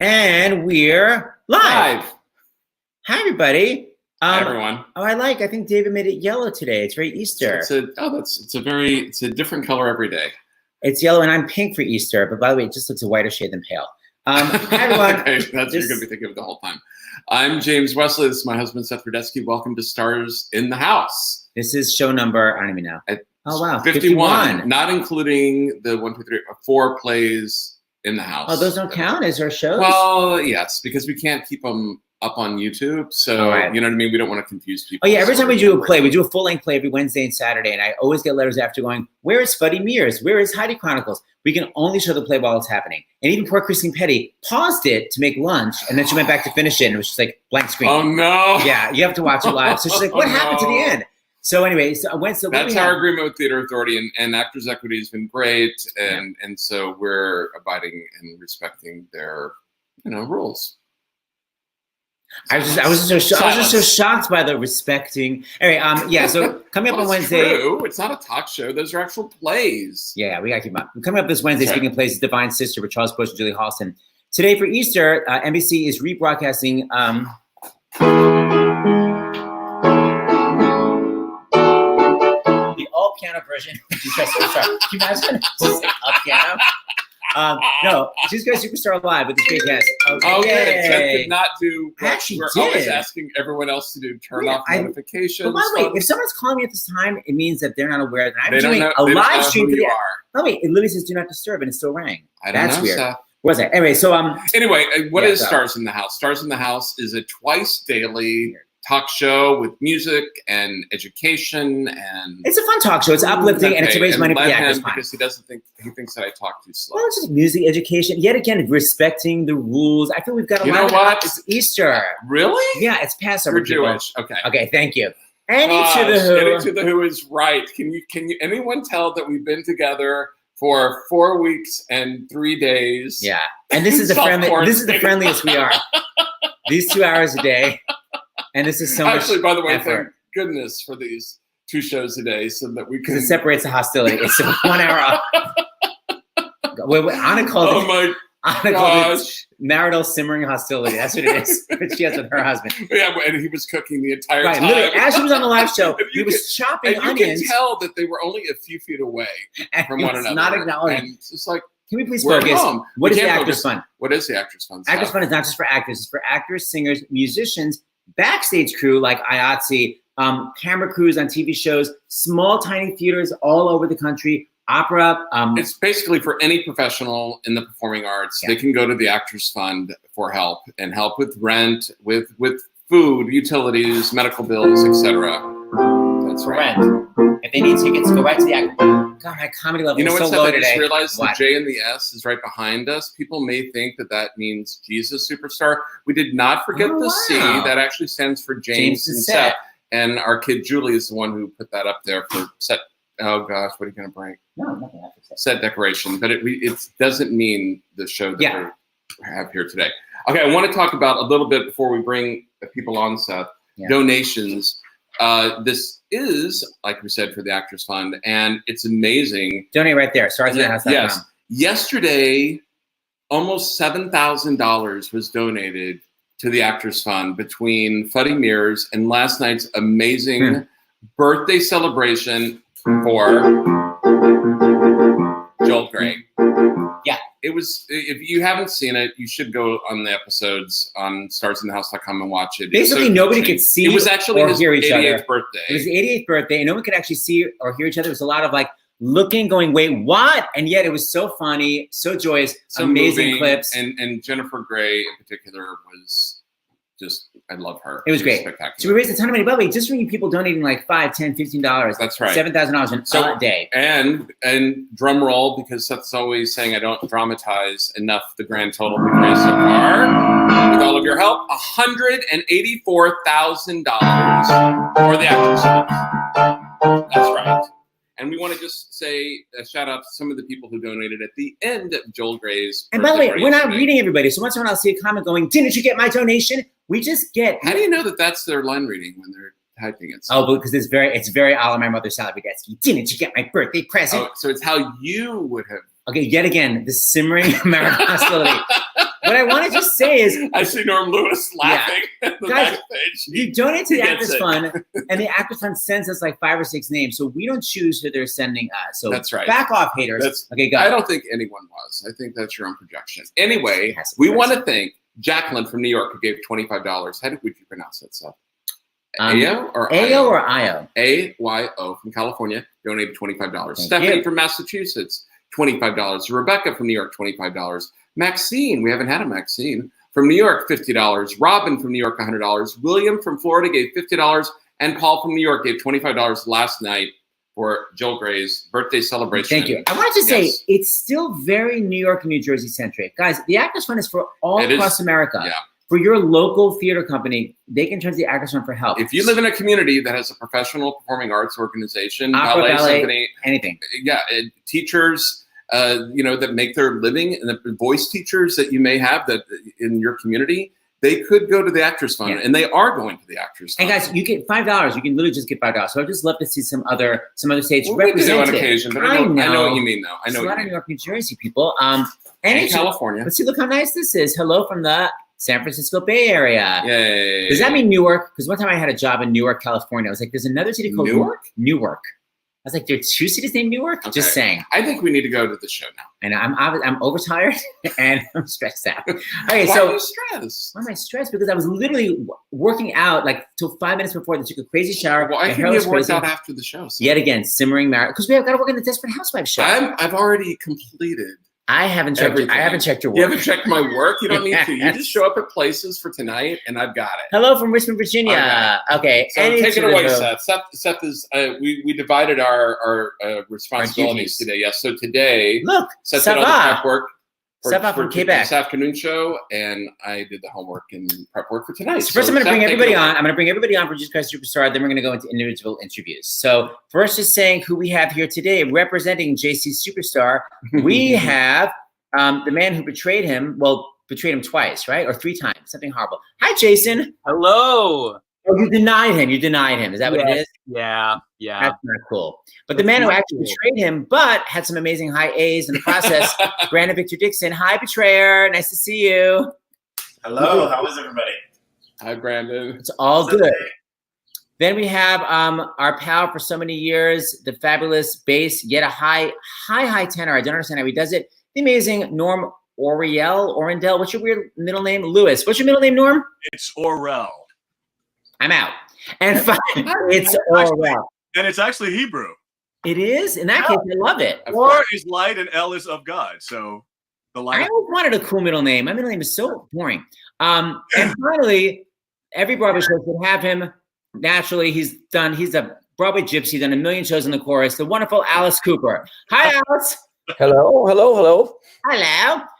And we're live. Hi, everybody. Hi, everyone. I think David made it yellow today. It's very Easter. It's a different color every day. It's yellow, and I'm pink for Easter. But by the way, it just looks a whiter shade than pale. Hi, everyone. Okay, that's what you're going to be thinking of the whole time. I'm James Wesley. This is my husband, Seth Rudetsky. Welcome to Stars in the House. This is show number, I don't even know. Oh, wow. 51. Not including the 1, 2, 3, 4 plays in the house. Oh, those don't count as our shows? Well, yes, because we can't keep them up on YouTube. So, You know what I mean? We don't want to confuse people. Oh, yeah. Every time we do a play, we do a full-length play every Wednesday and Saturday. And I always get letters after going, where is Fuddy Mears? Where is Heidi Chronicles? We can only show the play while it's happening. And even poor Kristin Petty paused it to make lunch. And then she went back to finish it. And it was just like blank screen. Oh, no. Yeah. You have to watch it live. So she's like, what happened to the end? So anyway, that's our agreement with Theater Authority, and Actors Equity has been great, and so we're abiding and respecting their rules. I was just so shocked by the respecting. Anyway, so coming up on Wednesday. True. It's not a talk show; those are actual plays. Yeah, we gotta keep up. Coming up this Wednesday, speaking of plays, Divine Sister with Charles Bush and Julie Halston. Today for Easter, NBC is rebroadcasting. Piano version. Can you imagine? Just like up piano. No, she's got Superstar Live with this great cast. Okay, Seth did not do. We're always asking everyone else to do turn off notifications. But by the way, if someone's calling me at this time, it means that they're not aware that I'm doing a live stream for the. By the way, it literally says "Do not disturb" and it still rang. That's weird. Seth. What was that? Anyway, so what is Stars in the House? Stars in the House is a twice daily talk show with music and education, and it's a fun talk show. It's uplifting and it's to raise money for the Actors Fund. Because he thinks that I talk too slow. Well, it's just music education. Yet again, respecting the rules. I feel we've got a lot. You know what? It's Easter. Really? Yeah, it's Passover. We're Jewish. Okay. Okay, thank you. Any to the Who. Any to the Who is right. Can you anyone tell that we've been together for 4 weeks and 3 days? Yeah, and this is the friendliest we are. These 2 hours a day. And this is so much Actually, by the way, effort. Thank goodness for these 2 shows a day so that we can... Because it separates the hostility. It's 1 hour off. Anna called it marital simmering hostility. That's what it is. That she has with her husband. Yeah, and he was cooking the entire time. Literally, as she was on the live show, he was chopping onions. You can tell that they were only a few feet away from one another. Not acknowledging. And it's just like... Can we please focus? What is the Actors Fund? What is the Actors Fund? Actors Fund is not just for actors. It's for actors, singers, musicians, backstage crew like IATSE, camera crews on TV shows, small, tiny theaters all over the country, opera. It's basically for any professional in the performing arts. Yeah. They can go to the Actors Fund for help with rent, with food, utilities, medical bills, etc. That's right. Rent. If they need tickets, go right to the Actors Fund. God, my comedy level is so low today. I just realized the J and the S is right behind us. People may think that means Jesus Superstar. We did not forget the C. That actually stands for James and Seth. And our kid Julie is the one who put that up there for set. Oh gosh, what are you going to bring? No, nothing. Set decoration, but it doesn't mean the show that we have here today. Okay, I want to talk about a little bit before we bring people on, Seth. Donations. This is, like we said, for the Actors Fund, and it's amazing. Donate right there. StarsInTheHouse.com. Yes. Yesterday, almost $7,000 was donated to the Actors Fund between Fuddy Mears and last night's amazing birthday celebration for Joel Grey. Yeah. It was, if you haven't seen it, you should go on the episodes on StarsInTheHouse.com and watch it. Basically, nobody could see it was actually or his hear each 88th other. birthday. It was the 88th birthday, and no one could actually see or hear each other. It was a lot of looking, going, wait, what? And yet it was so funny, so joyous, so amazing moving, clips. And Jennifer Grey in particular was just, I love her. It was great. Spectacular. So we raised a ton of money. By the way, just from you people donating $5, $10, $15. That's right. $7,000 a day. And drum roll, because Seth's always saying I don't dramatize enough the grand total we've raised so far. With all of your help, $184,000 for the Actors Fund. That's right. And we want to just say a shout out to some of the people who donated at the end of Joel Gray's. And by the way, we're not reading everybody. So once in a while I'll see a comment going, didn't you get my donation? We just get. How do you know that that's their line reading when they're typing it? Oh, because it's very a la my mother Sally Rudetsky. Didn't you get my birthday present? Oh, so it's how you would have. Okay, yet again, the simmering American hostility. what I want to just say is, I see Norm Lewis laughing at the guys, backstage. you donate to the Actors Fund, and the Actors Fund sends us like 5 or 6 names, so we don't choose who they're sending us. So that's right. Back off, haters. Okay, go. I don't think anyone was. I think that's your own projection. Anyway, we want to thank Jacqueline from New York who gave $25. How would you pronounce that, Seth? Ayo or Ayo or Io? AYO from California donated $25. Stephanie from Massachusetts, $25. Rebecca from New York, $25. Maxine, we haven't had a Maxine, from New York, $50. Robin from New York, $100. William from Florida gave $50. And Paul from New York gave $25 last night for Jill Gray's birthday celebration. Thank you. I wanted to say, it's still very New York and New Jersey centric. Guys, the Actors Fund is for all across America. Yeah. For your local theater company, they can turn to the Actors Fund for help. If you live in a community that has a professional performing arts organization, opera, ballet, symphony, anything. Yeah, teachers, that make their living, and the voice teachers that you may have that in your community, they could go to the Actors Fund, and they are going to the Actors Fund. And guys, you get $5. You can literally just get $5. So I'd just love to see some other states represented. We do on occasion, but I know what you mean, though. I know a lot of New York, New Jersey people. And California. Let's see, look how nice this is. Hello from the San Francisco Bay Area. Yay. Does that mean Newark? Because one time I had a job in Newark, California. I was like, there's another city called Newark. I was like, there are 2 cities named Newark? Okay. Just saying. I think we need to go to the show now. And I'm overtired and I'm stressed out. Okay, Why are you stressed? Why am I stressed? Because I was literally working out like till 5 minutes before. They took a crazy shower. Well, I think you worked out after the show. So. Yet again, simmering marriage. Because we have got to work in the Desperate Housewives show. I've already completed. I haven't checked your work. You haven't checked my work? You don't need to. You just show up at places for tonight, and I've got it. Hello from Richmond, Virginia. Okay. So take it away, Seth. Seth is, we divided our responsibilities today. Yes. So today, look, Seth did all the prep work from Quebec. This afternoon show, and I did the homework and prep work for tonight. So first, I'm going to bring everybody on. I'm going to bring everybody on for Jesus Christ Superstar. Then we're going to go into individual interviews. So first, just saying who we have here today, representing JC Superstar. We have the man who betrayed him. Well, betrayed him twice, right, or 3 times, something horrible. Hi, Jason. Hello. Oh, you denied him. Is that what it is? Yeah. That's not cool. But the man who actually betrayed him, but had some amazing high A's in the process, Brandon Victor Dixon. Hi, betrayer. Nice to see you. Hello. How is everybody? Hi, Brandon. It's all good. Then we have our pal for so many years, the fabulous bass, yet a high tenor. I don't understand how he does it. The amazing Norm Orendell. What's your weird middle name? Lewis. What's your middle name, Norm? It's Orel. I'm out. And it's Orwell. And it's actually Hebrew. It is? In that case, I love it. Or is light and L is of God. So the light. I always wanted a cool middle name. My middle name is so boring. And finally, every Broadway show should have him. Naturally, he's a Broadway gypsy, done a million shows in the chorus. The wonderful Alice Cooper. Hi, Alice. Hello. Hello.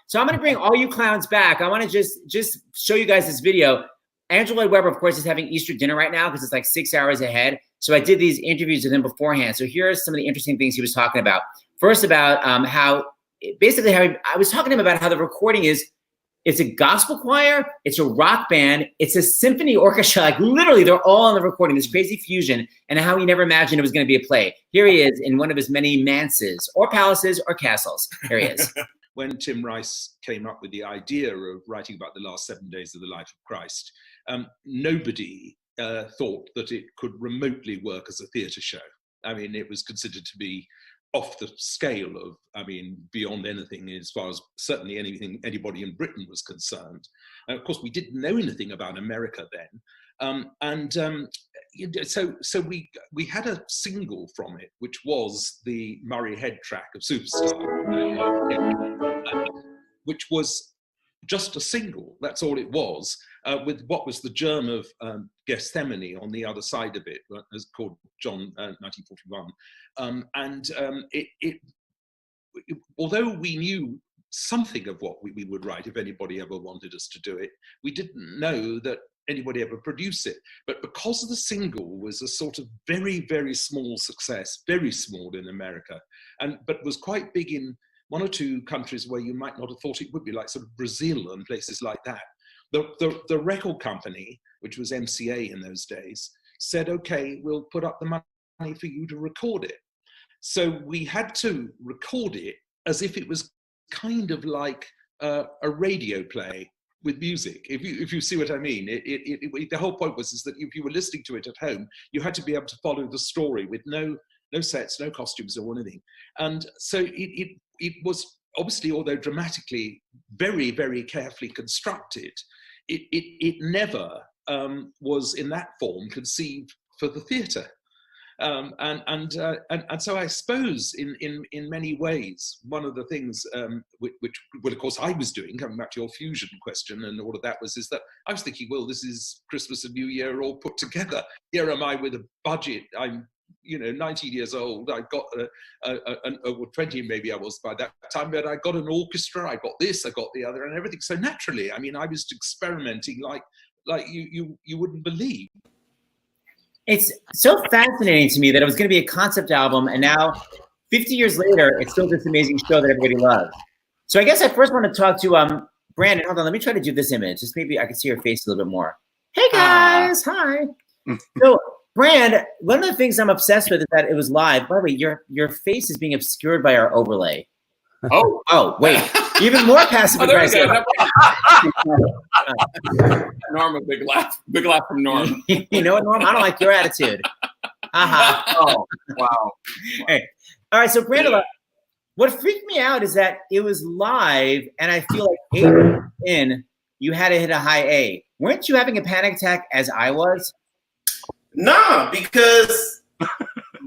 So I'm going to bring all you clowns back. I want to just show you guys this video. Andrew Lloyd Webber, of course, is having Easter dinner right now because it's like 6 hours ahead. So I did these interviews with him beforehand. So here are some of the interesting things he was talking about. First, about how I was talking to him about how the recording is. It's a gospel choir, it's a rock band, it's a symphony orchestra. Like literally, they're all on the recording. This crazy fusion, and how he never imagined it was going to be a play. Here he is in one of his many manses, or palaces, or castles. Here he is. When Tim Rice came up with the idea of writing about the last 7 days of the life of Christ, nobody thought that it could remotely work as a theatre show. I mean, it was considered to be off the scale of, beyond anything as far as certainly anybody in Britain was concerned. And of course, we didn't know anything about America then. So we had a single from it, which was the Murray Head track of Superstar, which was just a single. That's all it was, with what was the germ of Gethsemane on the other side of it, as called John 1941. Although we knew something of what we would write if anybody ever wanted us to do it, we didn't know that anybody ever produce it. But because the single was a sort of very, very small success, very small in America, but was quite big in 1 or 2 countries where you might not have thought it would be, like sort of Brazil and places like that. The record company, which was MCA in those days, said, okay, we'll put up the money for you to record it. So we had to record it as if it was kind of like a radio play with music, if you see what I mean. The whole point was is that if you were listening to it at home, you had to be able to follow the story with no sets, no costumes or anything. And so it was obviously, although dramatically very, very carefully constructed, it never was in that form conceived for the theatre. And so I suppose in many ways, one of the things which of course I was doing, coming back to your fusion question and all of that, is that I was thinking, well, this is Christmas and New Year all put together. Here am I with a budget. I'm 19 years old. I got 20 maybe I was by that time, but I got an orchestra. I got this, I got the other, and everything. So naturally, I mean, I was experimenting like you wouldn't believe. It's so fascinating to me that it was going to be a concept album, and now, 50 years later, it's still this amazing show that everybody loves. So I guess I first want to talk to Brandon. Hold on, let me try to do this image. Just maybe I can see your face a little bit more. Hey guys, hi. So, Brand, one of the things I'm obsessed with is that it was live. By the way, your face is being obscured by our overlay. Oh, wait. Even more passive aggressive. Norm, a big laugh from Norm. You know what, Norm? I don't like your attitude. Oh, wow. Hey. All right, so Brandon, what freaked me out is that it was live, and I feel like 8 minutes in, you had to hit a high A. Weren't you having a panic attack as I was? Nah, because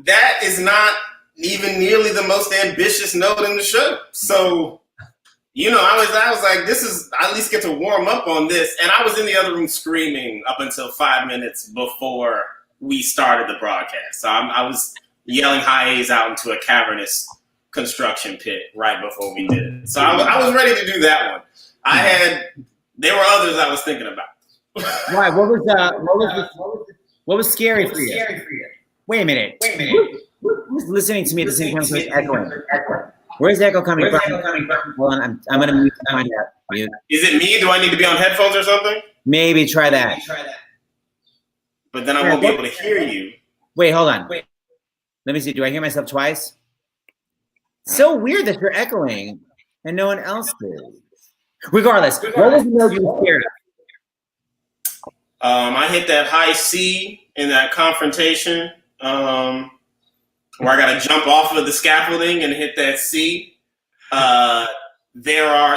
that is not even nearly the most ambitious note in the show. So, I was like, I at least get to warm up on this. And I was in the other room screaming up until 5 minutes before we started the broadcast. So I was yelling high A's out into a cavernous construction pit right before we did it. So I was ready to do that one. There were others I was thinking about. Why? What was scary for you? Wait a minute. Who's listening to me at the same time? So it's echoing. Where's the echo coming from? Hold on, I'm going to mute. Is it me? Do I need to be on headphones or something? Maybe try that. But then I won't be able to hear you. Wait, hold on. Let me see. Do I hear myself twice? So weird that you're echoing and no one else is. Regardless, what was the note you were scared of? I hit that high C in that confrontation where I got to jump off of the scaffolding and hit that C. The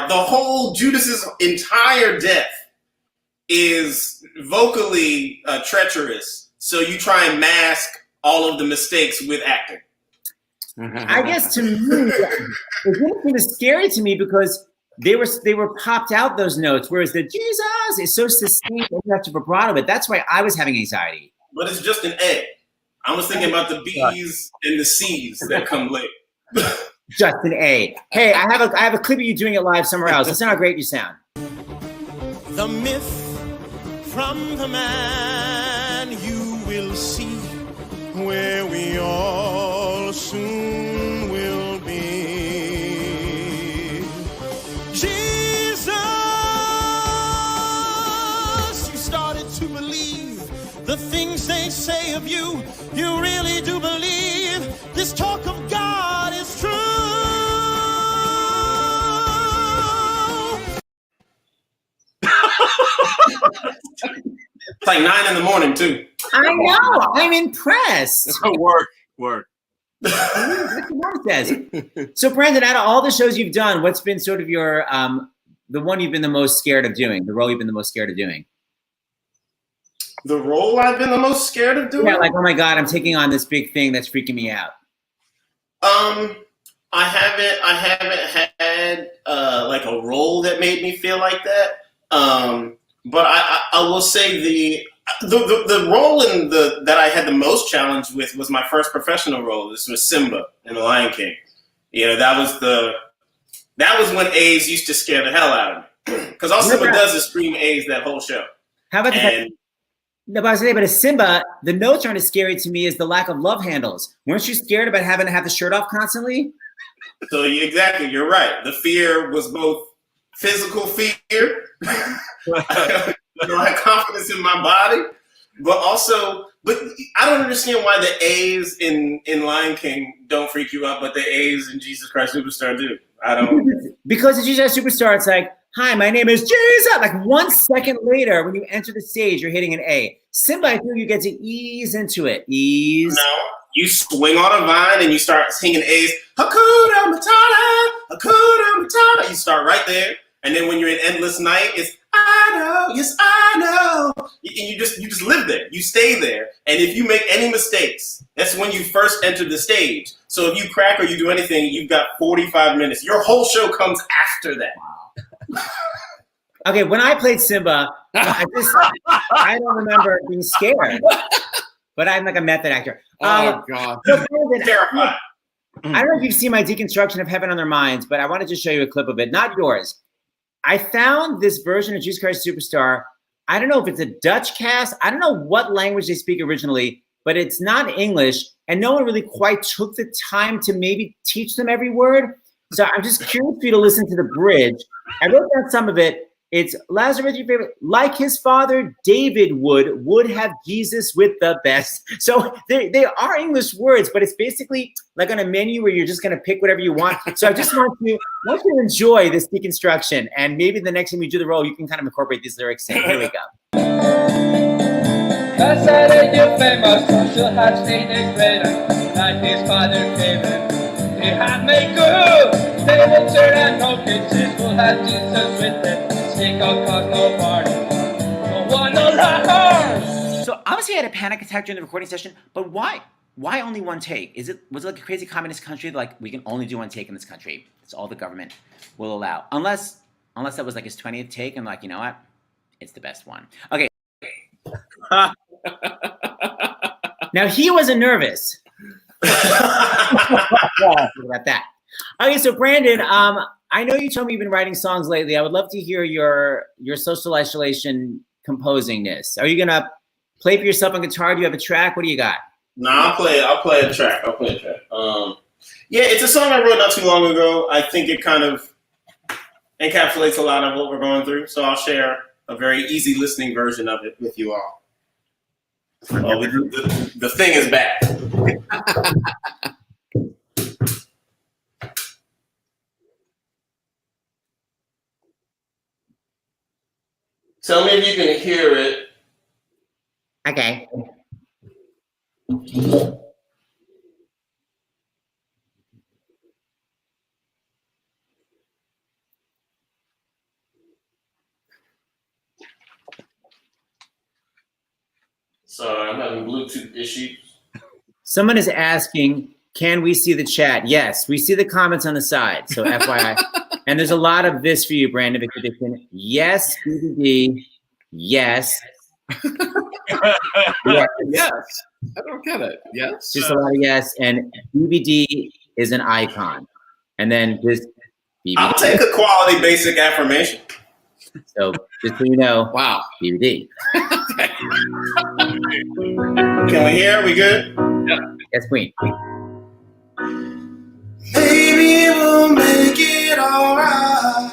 whole Judas's entire death is vocally treacherous. So you try and mask all of the mistakes with acting. I guess to me, it didn't seem as scary to me because they were popped out, those notes, whereas the Jesus is so sustained and you have to vibrato it. That's why I was having anxiety. But it's just an A. I was thinking about the B's and the C's that come later. Just an A. Hey, I have a clip of you doing it live somewhere else. Listen how great you sound. The myth from the man you will see, where we all soon will be. Jesus, you started to believe the things they say of you. You really do believe this talk of God is true. It's like 9 a.m. too. I know. I'm impressed. Work. That's what Mark says. So, Brandon, out of all the shows you've done, what's been sort of your the one you've been the most scared of doing? The role you've been the most scared of doing? The role I've been the most scared of doing? Yeah, like, oh my God, I'm taking on this big thing that's freaking me out. I haven't had like a role that made me feel like that. But I will say the role that I had the most challenge with was my first professional role. This was Simba in The Lion King. That was when A's used to scare the hell out of me because all Simba does is scream A's that whole show. How about No, but as Simba, the notes aren't as scary to me as the lack of love handles. Weren't you scared about having to have the shirt off constantly? So exactly, you're right. The fear was both physical fear. I had confidence in my body, but I don't understand why the A's in Lion King don't freak you out, but the A's in Jesus Christ Superstar do. I don't. Because it's Jesus Superstar, it's like, hi, my name is Jesus. Like 1 second later, when you enter the stage, you're hitting an A. Simba, I feel you get to ease into it. Ease. No, you swing on a vine and you start singing A's. Hakuna Matata, Hakuna Matata. You start right there. And then when you're in Endless Night, it's I know, yes, I know. And you just live there. You stay there. And if you make any mistakes, that's when you first enter the stage. So if you crack or you do anything, you've got 45 minutes. Your whole show comes after that. Okay, when I played Simba, I don't remember being scared. But I'm like a method actor. Oh, God. So Brandon, Terrified. I don't know if you've seen my deconstruction of Heaven on Their Minds, but I wanted to show you a clip of it, not yours. I found this version of Jesus Christ Superstar. I don't know if it's a Dutch cast. I don't know what language they speak originally, but it's not English. And no one really quite took the time to maybe teach them every word. So I'm just curious for you to listen to the bridge. I wrote down some of it. It's Lazarus, your favorite, like his father David would have Jesus with the best. So they are English words, but it's basically like on a menu where you're just going to pick whatever you want. So I just want you to enjoy this deconstruction, and maybe the next time you do the role, you can kind of incorporate these lyrics in. Here we go. Famous social had stated greater, like his father David. He had made good. They will turn and no kitchen will have Jesus with them. Sneak out cause no party. No one no laugh. So obviously I had a panic attack during the recording session, but why only one take? Was it like a crazy communist country? Like we can only do one take in this country. It's all the government will allow. Unless that was like his 20th take and like, you know what? It's the best one. Okay. Now he wasn't nervous. About that. Okay, so Brandon, I know you told me you've been writing songs lately. I would love to hear your social isolation composingness. Are you gonna play for yourself on guitar? Do you have a track? What do you got? No, I'll play a track. Yeah, it's a song I wrote not too long ago. I think it kind of encapsulates a lot of what we're going through. So I'll share a very easy listening version of it with you all. Oh, the thing is back. Tell me if you can hear it. Okay. Sorry, I'm having Bluetooth issues. Someone is asking, can we see the chat? Yes, we see the comments on the side. So FYI. And there's a lot of this for you, Brandon, Victor Dixon. Yes, BBD. Yes. Yes. I don't get it. Yes. Just a lot of yes. And BBD is an icon. And then just BBD. I'll take a quality basic affirmation. So just so you know, Wow. BBD. Can we hear? We good? Yeah. Yes, Queen. Maybe we'll make it alright.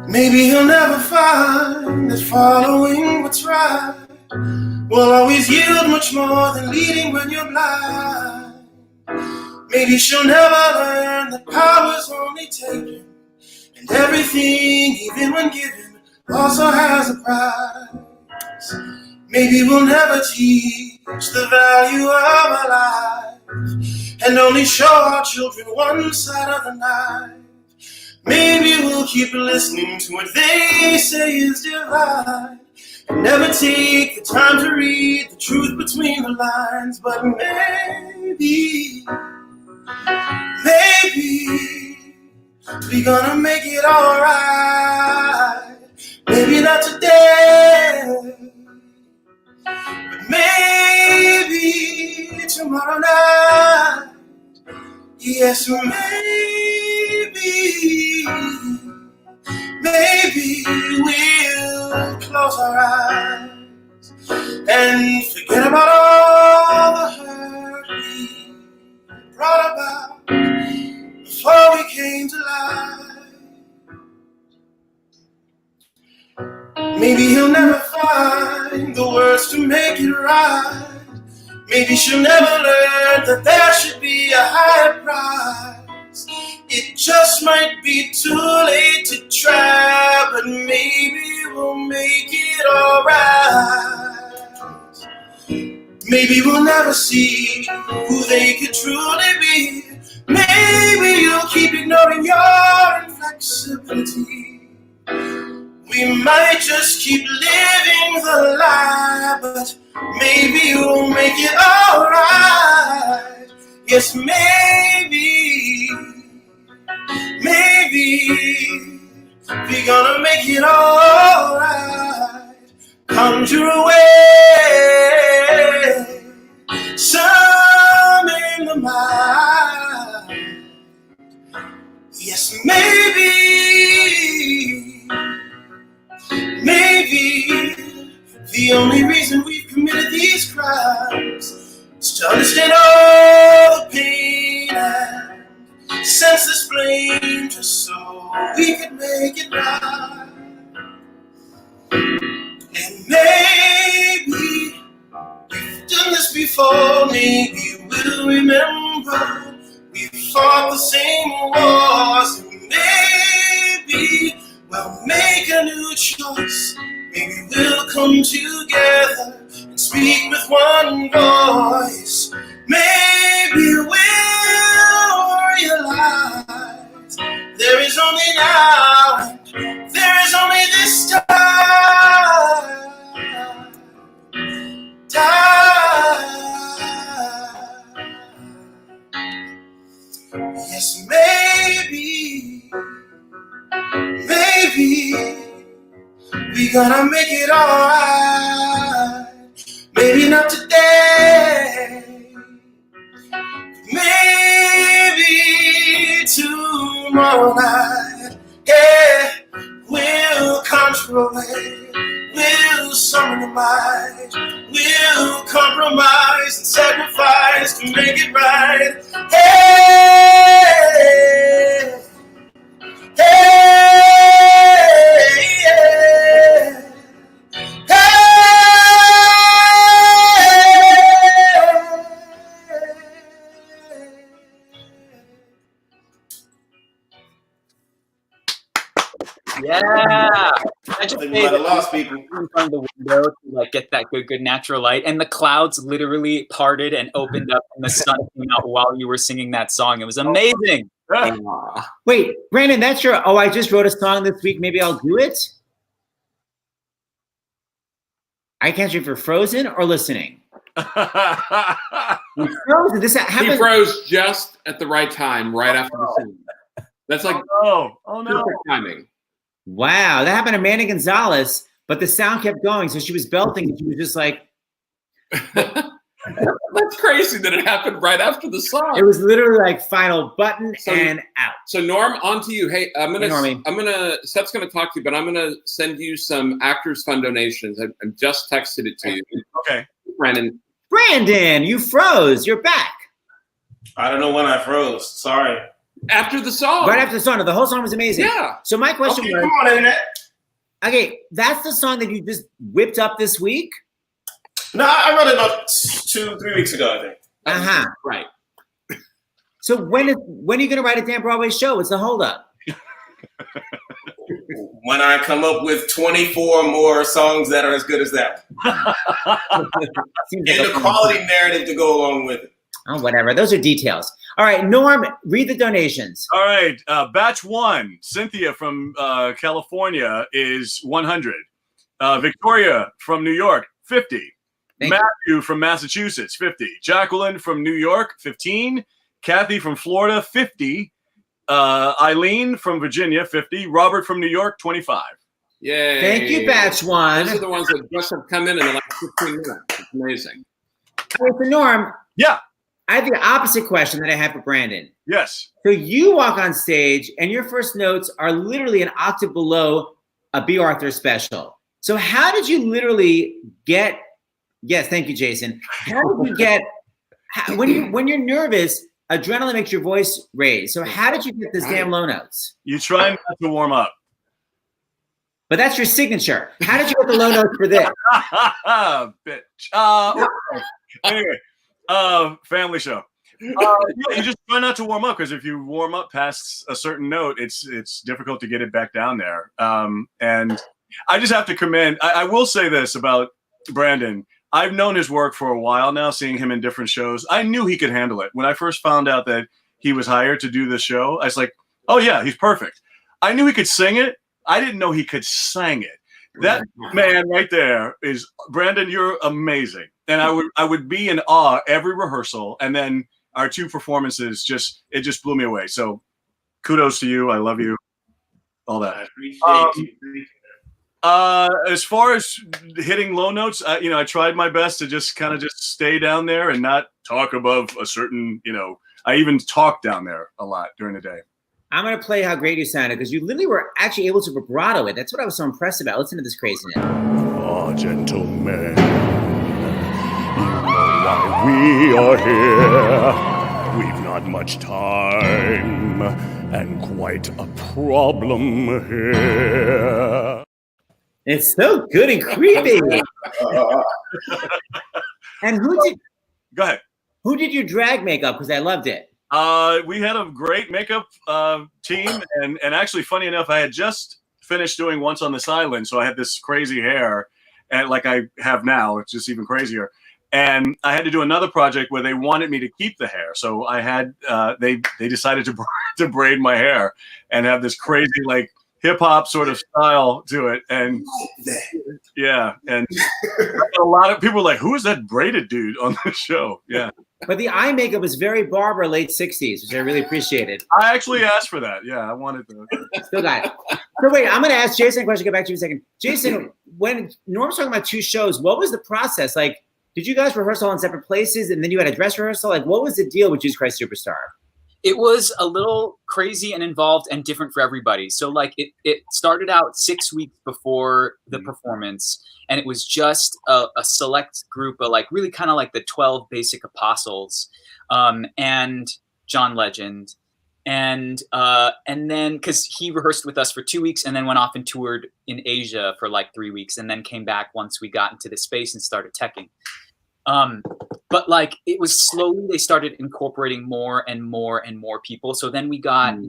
Maybe he'll never find that following what's right will always yield much more than leading when you're blind. Maybe she'll never learn that power's only taken, and everything, even when given, also has a price. Maybe we'll never teach the value of a life and only show our children one side of the knife. Maybe we'll keep listening to what they say is divine and never take the time to read the truth between the lines. But maybe we're gonna make it alright. Maybe not today, but maybe tomorrow night. Yes, maybe we'll close our eyes and forget about all the hurt we brought about before we came to life. Maybe he'll never find the words to make it right. Maybe she'll never learn that there should be a higher price. It just might be too late to try, but maybe we'll make it alright. Maybe we'll never see who they could truly be. Maybe you'll keep ignoring your inflexibility. We might just keep living the lie, but maybe we'll make it alright. Yes, maybe we're gonna make it alright. Conjure away some in the mind. Yes, maybe the only reason we've committed these crimes is to understand all the pain and sense this blame, just so we could make it right. And maybe we've done this before, maybe we'll remember we fought the same wars, and maybe we'll make a new choice. Maybe we'll come together and speak with one voice. Maybe we'll realize there is only now and there is only this time. Yes, maybe we gonna make it alright. Maybe not today, maybe tomorrow night. Yeah, we'll conjure away, we'll summon the mind, we'll compromise and sacrifice to make it right. Hey, Yeah. I just we might have lost people in front of the window to like get that good natural light, and the clouds literally parted and opened up, and the sun came out while you were singing that song. It was amazing. Wait, Brandon, that's your. Oh, I just wrote a song this week. Maybe I'll do it. I can't sure if you're frozen or listening. Frozen. This happened. He froze just at the right time, right after the song. That's like perfect timing. Wow, that happened to Mandy Gonzalez, but the sound kept going, so she was belting, and she was just like. That's crazy that it happened right after the song. It was literally like final button and out. So Norm, on to you. Hey, Seth's gonna talk to you, but I'm gonna send you some Actors Fund donations. I just texted it to you. Okay. Brandon, you froze. You're back. I don't know when I froze. Sorry. After the song. Right after the song. The whole song was amazing. Yeah. So my question was, come on, Internet. Okay, that's the song that you just whipped up this week? No, I wrote it about 2-3 weeks ago, I think. Uh-huh. Right. So when are you gonna write a damn Broadway show? What's the holdup? When I come up with 24 more songs that are as good as that. And the quality narrative to go along with it. Oh, whatever. Those are details. All right, Norm, read the donations. All right, batch one, Cynthia from California is 100. Victoria from New York, 50. Matthew from Massachusetts, 50. Jacqueline from New York, 15. Kathy from Florida, 50. Eileen from Virginia, 50. Robert from New York, 25. Yay. Thank you, batch one. Those are the ones that just have come in the last 15 minutes. It's amazing. All right, so Norm. Yeah. I have the opposite question that I have for Brandon. Yes. So you walk on stage and your first notes are literally an octave below a B. Arthur special. So how did you literally get, yes, thank you, Jason. How did you get, when you're nervous, adrenaline makes your voice raise. So how did you get this damn low notes? You try not to warm up. But that's your signature. How did you get the low notes for this? Bitch. Anyway, family show. You just try not to warm up, because if you warm up past a certain note, it's difficult to get it back down there. And I just have to commend. I will say this about Brandon. I've known his work for a while now, seeing him in different shows. I knew he could handle it. When I first found out that he was hired to do this show, I was like, oh yeah, he's perfect. I knew he could sing it. I didn't know he could sing it. That man right there is Brandon. You're amazing, and I would be in awe every rehearsal. And then our 2 performances just blew me away. So kudos to you. I love you. All that. I appreciate you. As far as hitting low notes, I tried my best to just kind of just stay down there and not talk above a certain, I even talked down there a lot during the day. I'm going to play how great you sounded, because you literally were actually able to vibrato it. That's what I was so impressed about. Listen to this craziness. Oh, gentlemen, you know why we are here. We've not much time and quite a problem here. It's so good and creepy. And Go ahead. Who did your drag makeup? Because I loved it. We had a great makeup team, and actually, funny enough, I had just finished doing Once on This Island, so I had this crazy hair, and like I have now, it's just even crazier. And I had to do another project where they wanted me to keep the hair, so I had they decided to braid my hair and have this crazy like hip hop sort of style to it, and yeah, and a lot of people were like, "Who is that braided dude on the show?" Yeah. But the eye makeup was very Barbara late 60s, which I really appreciated. I actually asked for that. Yeah, I wanted to. Still got it. So wait, I'm going to ask Jason a question. Get back to you in a second. Jason, when Norm's talking about 2 shows, what was the process? Like, did you guys rehearse all in separate places, and then you had a dress rehearsal? Like, what was the deal with Jesus Christ Superstar? It was a little crazy and involved and different for everybody. So like it started out 6 weeks before the performance, and it was just a select group of like really kind of like the 12 basic apostles, and John Legend. And then because he rehearsed with us for 2 weeks and then went off and toured in Asia for like 3 weeks, and then came back once we got into the space and started teching. But like it was slowly, they started incorporating more and more and more people. So then we got,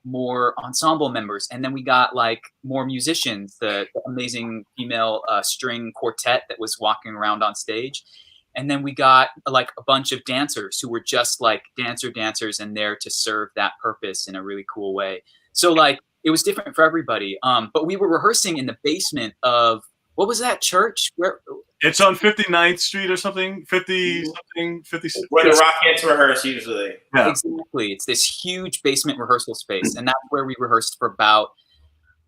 more ensemble members, and then we got like more musicians, the amazing female string quartet that was walking around on stage. And then we got like a bunch of dancers who were just like dancers and there to serve that purpose in a really cool way. So like it was different for everybody. But we were rehearsing in the basement of, what was that church? Where it's on 59th Street or something, 50 something, 56. Where the Rockettes rehearse usually. Yeah. Exactly. It's this huge basement rehearsal space. And that's where we rehearsed for about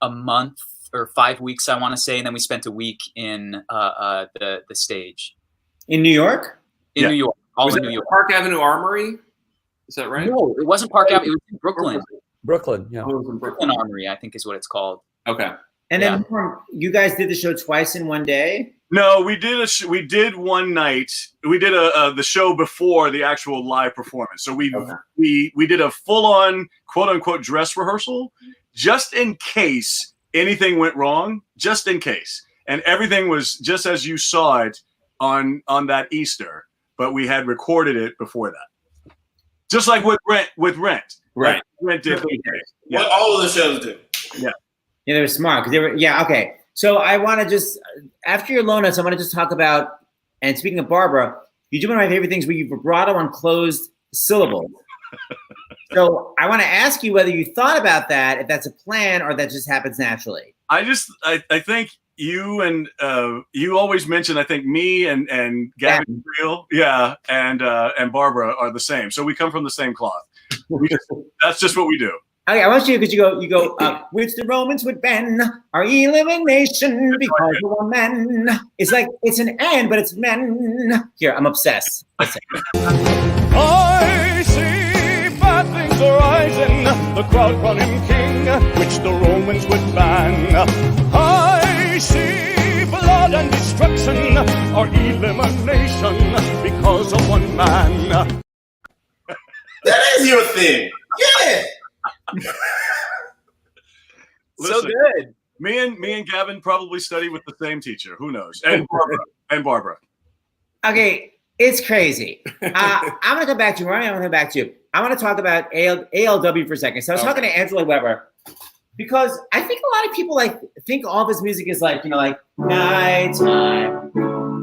a month or 5 weeks, I want to say. And then we spent a week in the stage. In New York? In New York. Was it New York. Park Avenue Armory? Is that right? No, it wasn't Park Avenue. It was in Brooklyn. Brooklyn, yeah. Brooklyn Armory, I think is what it's called. Okay. And then you guys did the show twice in one day? No, we did one night. We did the show before the actual live performance. So we did a full-on quote unquote dress rehearsal just in case anything went wrong, just in case. And everything was just as you saw it on that Easter, but we had recorded it before that. Just like with Rent. Right. Rent did. Yeah. What all of the shows do. Yeah. Yeah, they were smart because they were. Yeah, okay. So I want to just after your low notes, I want to just talk about. And speaking of Barbara, you do one of my favorite things where you vibrato on closed syllables. So I want to ask you whether you thought about that, if that's a plan or that just happens naturally. I think you and you always mention. I think me and Gavin, Creel, and Barbara are the same. So we come from the same cloth. That's just what we do. Okay, I want you because you go which the Romans would bend our elimination because of our men. It's like it's an and, but it's men. Here, I'm obsessed. Listen. I see bad things arising, the crowd running king, which the Romans would ban. I see blood and destruction, our elimination because of one man. That is your thing. Yeah. So good. Me and Gavin probably studied with the same teacher. Who knows? And Barbara. Okay, it's crazy. I'm gonna come back to you. Ryan, I'm gonna come back to you. I want to talk about ALW for a second. So I was talking to Angela Weber because I think a lot of people think all of his music is like nighttime,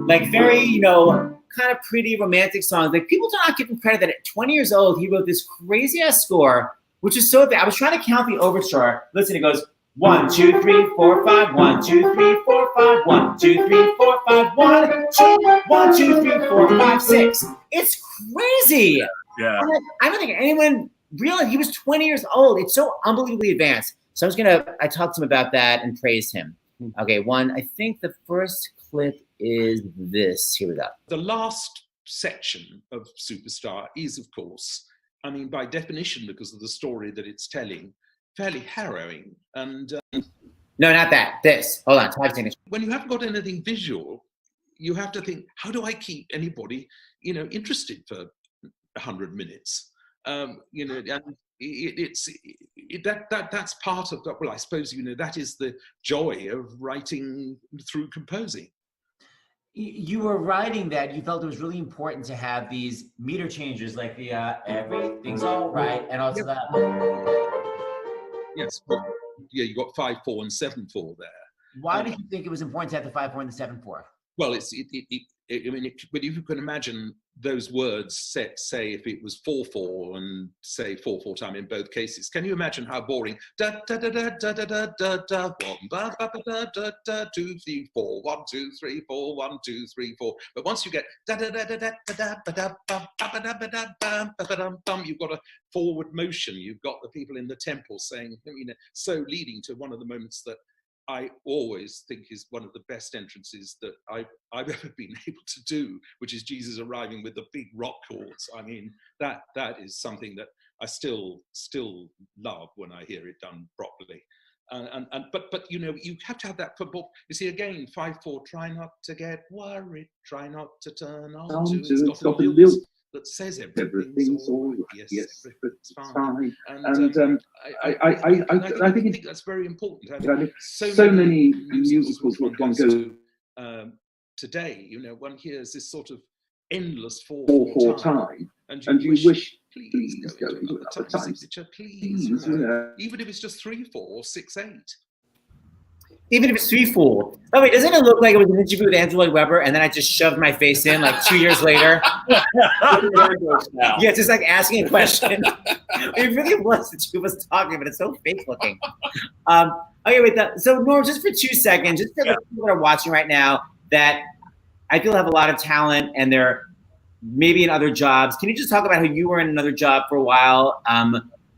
like very kind of pretty romantic songs. Like people do not give him credit that at 20 years old he wrote this crazy ass score, which is so bad. I was trying to count the overture. Listen, it goes 1, 2, 3, 4, 5, 1, 2, 3, 4, 5, 1, 2, 3, 4, 5, 1, 2, 1, 2, 3, 4, 5, 6. It's crazy. Yeah. I don't think anyone realized he was 20 years old. It's so unbelievably advanced. So I talked to him about that and praised him. Okay, I think the first clip is this. Here we go. The last section of Superstar is, of course, I mean, by definition, because of the story that it's telling, fairly harrowing. And no, not that. This. Hold on. When you haven't got anything visual, you have to think, how do I keep anybody, interested for 100 minutes? And that's part of that. Well, I suppose that is the joy of writing through composing. You were writing that you felt it was really important to have these meter changes, like the everything's all right, and also that. Yes, but you got 5/4 and 7/4 there. Why did you think it was important to have the 5/4 and the 7/4? Well, but if you can imagine those words say if it was 4/4 and say 4/4 time in both cases, can you imagine how boring? Da da da da da da da da da 1 ba ba da da da 2 3 4 1 2 3 4 1 2 3 4. But once you get da da da da da da da da ba ba da ba da ba ba bum, you've got a forward motion. You've got the people in the temple saying, so leading to one of the moments that I always think is one of the best entrances that I've ever been able to do, which is Jesus arriving with the big rock chords. I mean, that is something that I still love when I hear it done properly. But you have to have that football. You see, again, 5/4. Try not to get worried. Try not to turn on to. It's got a lilt that says everything's all right. Yes, everything's fine. And I think that's very important. So many musicals when one goes today, one hears this sort of endless 4/4 time, and you wish, please go into another time signature, please. Even if it's just 3/4 or 6/8. Even if it's 3/4. Oh wait, doesn't it look like it was an interview with Angela Weber and then I just shoved my face in like 2 years later? Yeah, it's just like asking a question. It really was the two of us talking, but it's so fake looking. Okay, wait. So Norm, just for 2 seconds, just for the people that are watching right now that I feel have a lot of talent and they're maybe in other jobs. Can you just talk about how you were in another job for a while?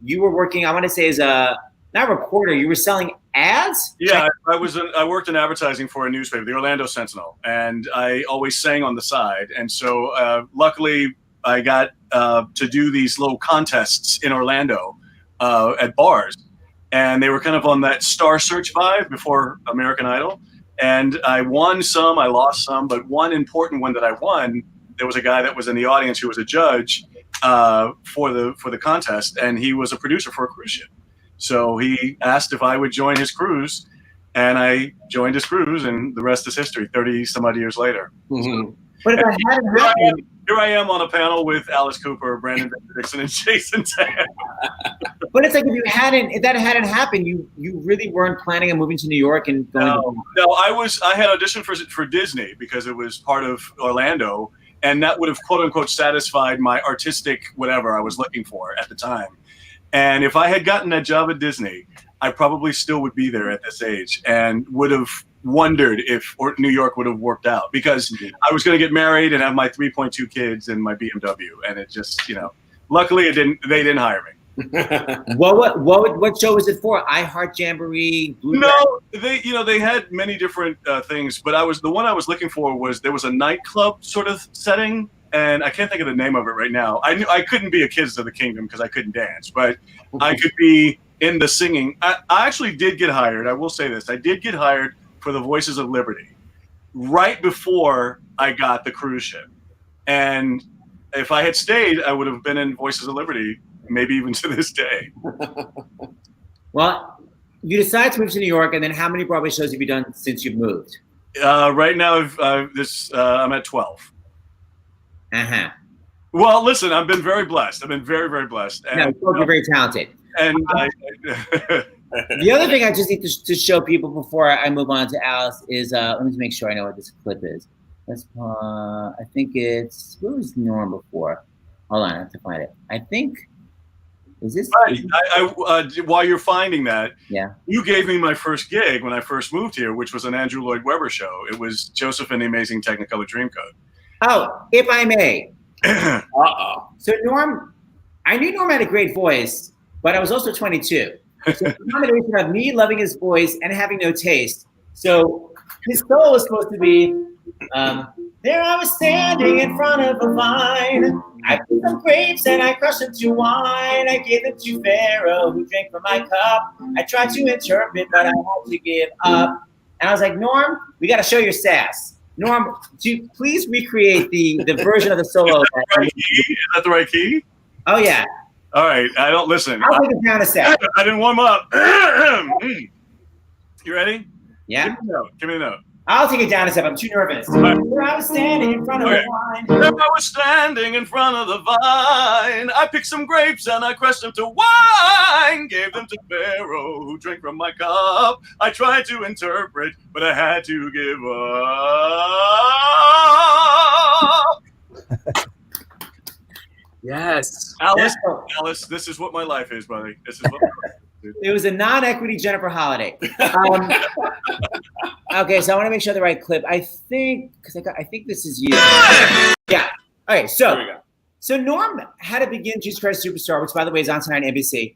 You were working, I want to say, as not a reporter. You were selling ads? Yeah, I worked in advertising for a newspaper, the Orlando Sentinel, and I always sang on the side. And so luckily I got to do these little contests in Orlando at bars. And they were kind of on that Star Search vibe before American Idol. And I won some, I lost some, but one important one that I won, there was a guy that was in the audience who was a judge for the contest, and he was a producer for a cruise ship. So he asked if I would join his cruise, and I joined his cruise, and the rest is history, 30 some odd years later. Mm-hmm. But if I hadn't happened, here I am on a panel with Alice Cooper, Victor Dixon, and Jason Tam. But it's like if that hadn't happened, you really weren't planning on moving to New York and going. No, I had auditioned for Disney because it was part of Orlando, and that would have quote unquote satisfied my artistic whatever I was looking for at the time. And if I had gotten that job at Disney, I probably still would be there at this age and would have wondered if New York would have worked out, because I was going to get married and have my 3.2 kids and my BMW, and it just, luckily they didn't hire me. What show was it for? I Heart Jamboree? No, they had many different things, but the one I was looking for was there was a nightclub sort of setting, and I can't think of the name of it right now. I knew I couldn't be a Kids of the Kingdom because I couldn't dance, but I could be in the singing. I actually did get hired. I will say this: I did get hired for the Voices of Liberty right before I got the cruise ship, and if I had stayed, I would have been in Voices of Liberty, maybe even to this day. Well, you decided to move to New York, and then how many Broadway shows have you done since you've moved? Right now, I'm at 12. Uh-huh. Well, listen, I've been very blessed. I've been very, very blessed. And, you're very talented. And the other thing I just need to show people before I move on to Alice is, let me just make sure I know what this clip is. I think it's, where was Norm before? Hold on, I have to find it. I think, is this? While you're finding that, yeah, you gave me my first gig when I first moved here, which was an Andrew Lloyd Webber show. It was Joseph and the Amazing Technicolor Dreamcoat. Oh, if I may. So Norm, I knew Norm had a great voice, but I was also 22. So the combination of me loving his voice and having no taste. So his solo was supposed to be, there I was standing in front of a vine. I put some grapes and I crushed them to wine. I gave them to Pharaoh who drank from my cup. I tried to interpret, but I had to give up. And I was like, Norm, we got to show your sass. Norm, do you please recreate the version of the solo? Is that the right key? Oh, yeah. All right. I don't listen. I'll take it down a sec. I didn't warm up. You ready? Yeah. Give me a note. I'll take it down a step. I'm too nervous. There I was standing in front of the vine. There I was standing in front of the vine. I picked some grapes and I crushed them to wine. Gave them to Pharaoh who drank from my cup. I tried to interpret, but I had to give up. Yes. Alice, this is what my life is, buddy. This is what my life is. It was a non-equity Jennifer Holiday. Okay, so I want to make sure the right clip. I think this is you. Yeah. All right. So Norm had to begin Jesus Christ Superstar, which by the way is on tonight on NBC,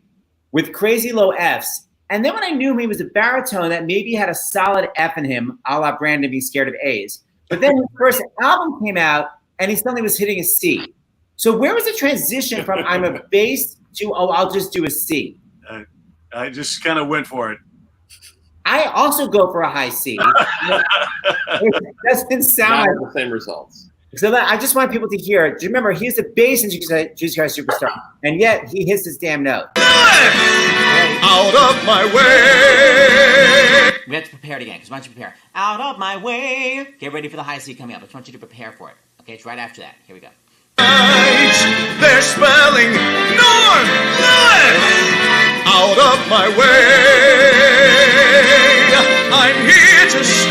with crazy low Fs. And then when I knew him, he was a baritone that maybe had a solid F in him, a la Brandon being scared of A's. But then his first album came out, and he suddenly was hitting a C. So where was the transition from I'm a bass to I'll just do a C? I just kind of went for it. I also go for a high C. It doesn't sound like the same results. So I just want people to hear. Do you remember he's the bass in Jesus Christ Superstar, and yet he hits this damn note. Out of my way. We have to prepare it again. Because why don't you prepare? Out of my way. Get ready for the high C coming up. I just want you to prepare for it. Okay, it's right after that. Here we go. They're spelling Norm. Out of my way. I'm here to stay.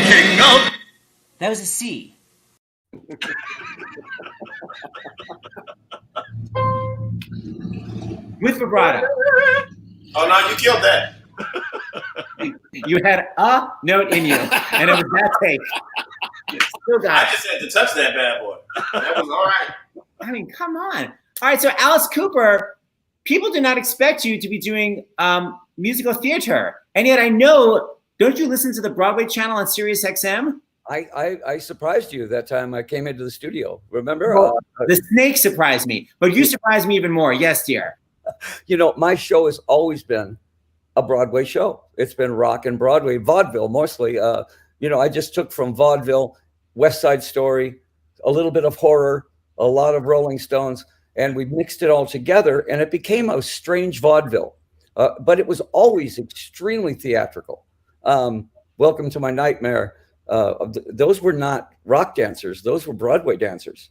King of. That was a C. With vibrato. Oh, no, you killed that. You had a note in you, and it was that take. Still got it. I just had to touch that bad boy. That was all right. I mean, come on. All right, so Alice Cooper, people do not expect you to be doing musical theater. And yet I know, don't you listen to the Broadway channel on SiriusXM? I surprised you that time I came into the studio. Remember? Well, the snake surprised me, but you surprised me even more. Yes, dear. You know, my show has always been a Broadway show. It's been rock and Broadway, vaudeville mostly. You know, I just took from vaudeville, West Side Story, a little bit of horror, a lot of Rolling Stones, and we mixed it all together, and it became a strange vaudeville. But it was always extremely theatrical. Welcome to My Nightmare. Those were not rock dancers. Those were Broadway dancers.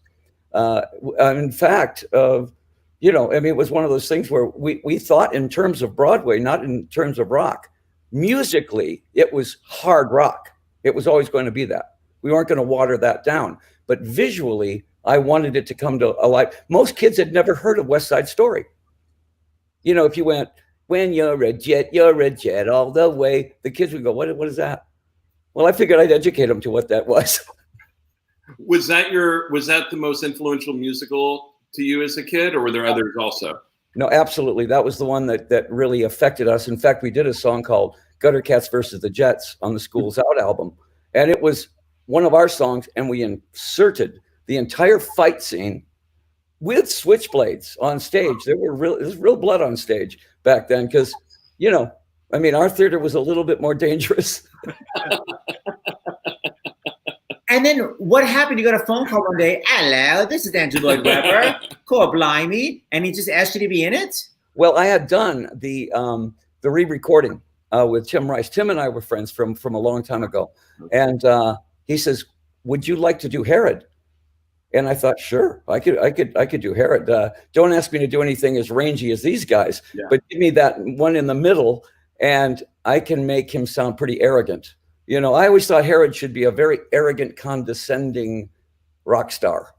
In fact, you know, I mean, it was one of those things where we thought in terms of Broadway, not in terms of rock. Musically, it was hard rock. It was always going to be that. We weren't going to water that down. But visually, I wanted it to come to a life. Most kids had never heard of West Side Story. You know, if you went, when you're a jet all the way, the kids would go, what is that? Well, I figured I'd educate them to what that was. Was that the most influential musical to you as a kid, or were there others also? No, absolutely. That was the one that really affected us. In fact, we did a song called Gutter Cats versus the Jets on the School's Out album. And it was one of our songs, and we inserted the entire fight scene with switchblades on stage. There was real blood on stage back then because, you know, I mean, our theater was a little bit more dangerous. And then what happened? You got a phone call one day. Hello, this is Andrew Lloyd Webber. Cool, blimey. And he just asked you to be in it? Well, I had done the re-recording with Tim Rice. Tim and I were friends from a long time ago, and he says, "Would you like to do Herod?" And I thought, sure, I could do Herod. Don't ask me to do anything as rangy as these guys, but give me that one in the middle, and I can make him sound pretty arrogant. You know, I always thought Herod should be a very arrogant, condescending rock star.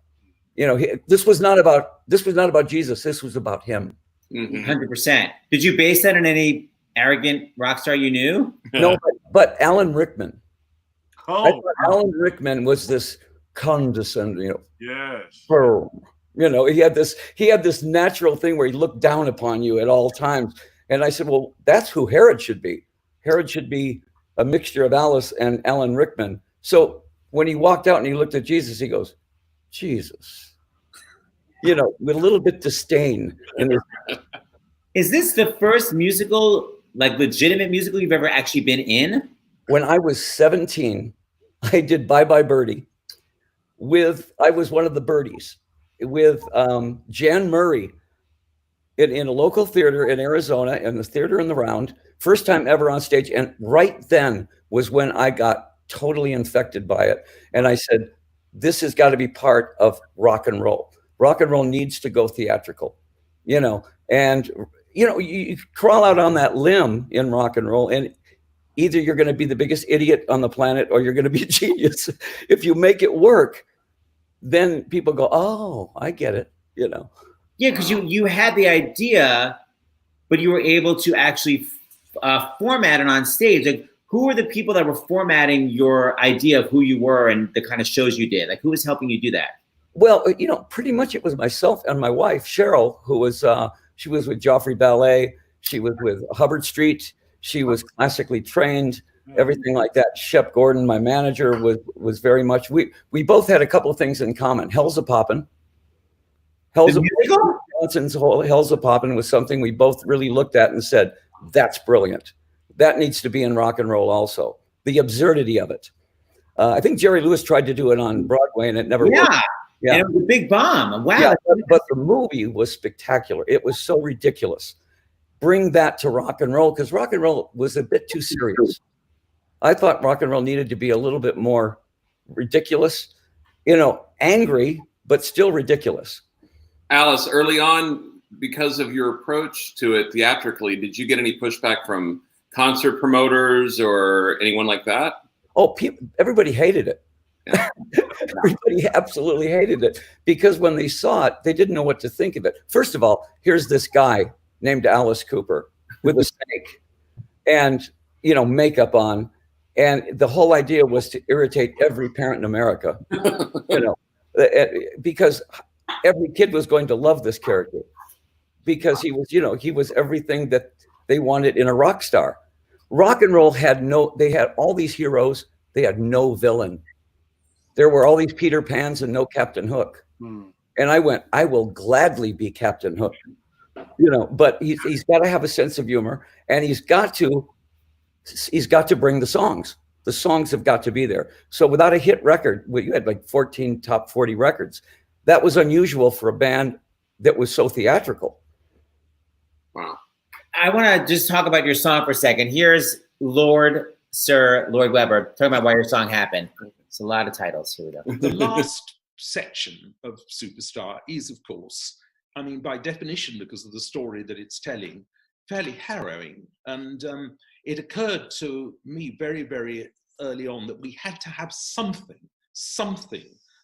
You know, this was not about Jesus. This was about him. 100%. Did you base that on any arrogant rock star you knew? No, but Alan Rickman. Oh, I thought Alan Rickman was this condescending, you know. yes. Firm. You know, he had this natural thing where he looked down upon you at all times. And I said, well, that's who Herod should be. Herod should be a mixture of Alice and Alan Rickman. So when he walked out and he looked at Jesus, he goes, Jesus. You know, with a little bit disdain. Is this the first musical, like legitimate musical you've ever actually been in? When I was 17, I did Bye Bye Birdie I was one of the birdies with Jan Murray in a local theater in Arizona, in the theater in the Round. First time ever on stage. And right then was when I got totally infected by it. And I said, this has got to be part of rock and roll. Rock and roll needs to go theatrical, you know, and, you know, you crawl out on that limb in rock and roll, and either you're going to be the biggest idiot on the planet or you're going to be a genius. If you make it work, then people go, oh, I get it, you know. Yeah, because you had the idea, but you were able to actually format it on stage. Like, who were the people that were formatting your idea of who you were and the kind of shows you did? Like, who was helping you do that? Well, you know, pretty much it was myself and my wife, Cheryl, who was, she was with Joffrey Ballet. She was with Hubbard Street. She was classically trained, everything like that. Shep Gordon, my manager, was very much, we both had a couple of things in common. Hell's a Poppin'. Hell's a Poppin' was something we both really looked at and said, that's brilliant. That needs to be in rock and roll also. The absurdity of it. I think Jerry Lewis tried to do it on Broadway and it never worked. Yeah, and it was a big bomb. Wow. Yeah, but the movie was spectacular. It was so ridiculous. Bring that to rock and roll, because rock and roll was a bit too serious. I thought rock and roll needed to be a little bit more ridiculous, you know, angry, but still ridiculous. Alice, early on, because of your approach to it theatrically, did you get any pushback from concert promoters or anyone like that? Oh, everybody hated it. Yeah. Everybody absolutely hated it, because when they saw it, they didn't know what to think of it. First of all, here's this guy named Alice Cooper with a snake and, you know, makeup on. And the whole idea was to irritate every parent in America, you know, because every kid was going to love this character because he was, you know, he was everything that they wanted in a rock star. Rock and roll they had all these heroes. They had no villain. There were all these Peter Pans and no Captain Hook. And I went, I will gladly be Captain Hook, you know, but he's got to have a sense of humor, and he's got to bring the songs. The songs have got to be there. So without a hit record, you had like 14 top 40 records. That was unusual for a band that was so theatrical. Wow. I want to just talk about your song for a second. Here's Sir Lloyd Webber talking about why your song happened. It's a lot of titles. Here we go. The last section of Superstar is, of course, I mean, by definition, because of the story that it's telling, fairly harrowing. And it occurred to me very, very early on that we had to have something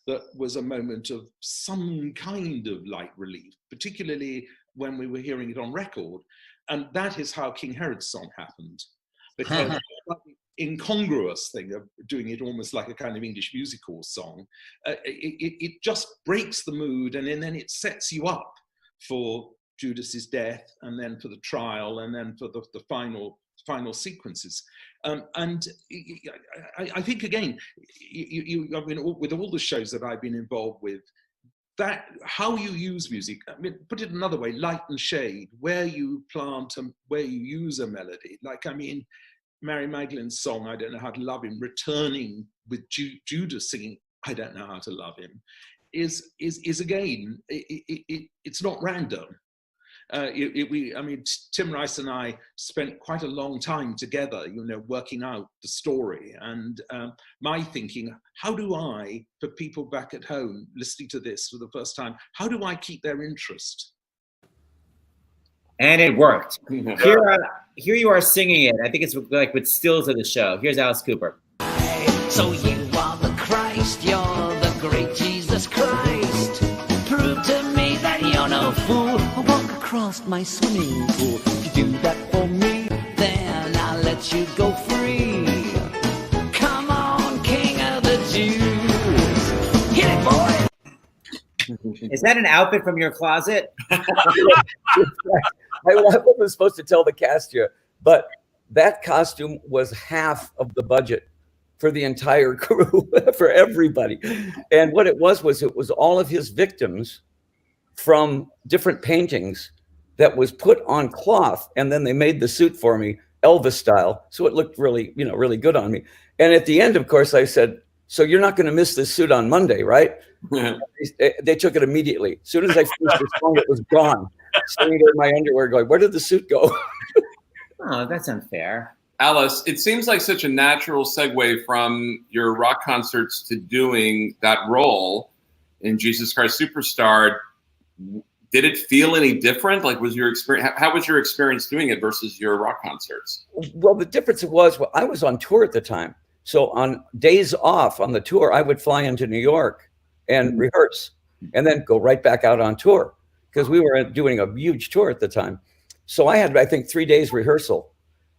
that was a moment of some kind of light relief, particularly when we were hearing it on record. And that is how King Herod's song happened. Because incongruous thing of doing it almost like a kind of English musical song, it just breaks the mood, and then it sets you up for Judas's death, and then for the trial, and then for the final sequences. And I think, again, I mean, with all the shows that I've been involved with, that how you use music, I mean, put it another way, light and shade, where you plant and where you use a melody. Like, I mean, Mary Magdalene's song, I Don't Know How to Love Him, returning with Judas singing, I Don't Know How to Love Him, is again, it's not random. Tim Rice and I spent quite a long time together, working out the story. And my thinking, how do I, for people back at home listening to this for the first time, how do I keep their interest? And it worked. Here you are singing it. I think it's like with stills of the show. Here's Alice Cooper. So you are the Christ, you're the great Jesus Christ. Prove to me that you're no fool. Walk across my swimming pool. If you do that for me, then I'll let you go free. Come on, King of the Jews. Hit it, boy. Is that an outfit from your closet? I wasn't supposed to tell the cast here, but that costume was half of the budget for the entire crew, for everybody. And what it was all of his victims from different paintings that was put on cloth, and then they made the suit for me, Elvis style. So it looked really, really good on me. And at the end, of course, I said, so you're not going to miss this suit on Monday, right? They took it immediately. As soon as I finished the song, it was gone. Sitting there in my underwear going, where did the suit go? Oh, that's unfair. Alice, it seems like such a natural segue from your rock concerts to doing that role in Jesus Christ Superstar. Did it feel any different? Like, was your experience? How was your experience doing it versus your rock concerts? Well, the difference was, I was on tour at the time. So on days off on the tour, I would fly into New York and rehearse and then go right back out on tour because we were doing a huge tour at the time. So I had, I think, 3 days rehearsal.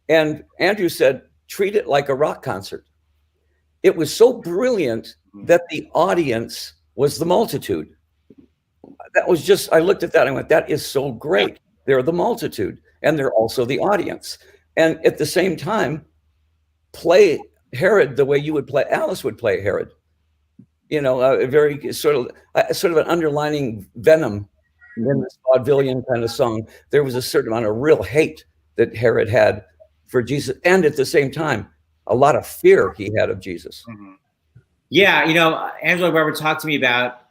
And Andrew said, treat it like a rock concert. It was so brilliant that the audience was the multitude. That was just, I looked at that and I went, that is so great. They're the multitude and they're also the audience. And at the same time, play Herod the way you would play, Alice would play Herod. A very sort of an underlining venom in this vaudevillian kind of song. There was a certain amount of real hate that Herod had for Jesus, and at the same time, a lot of fear he had of Jesus. Mm-hmm. Yeah, Angela Weber talked to me about,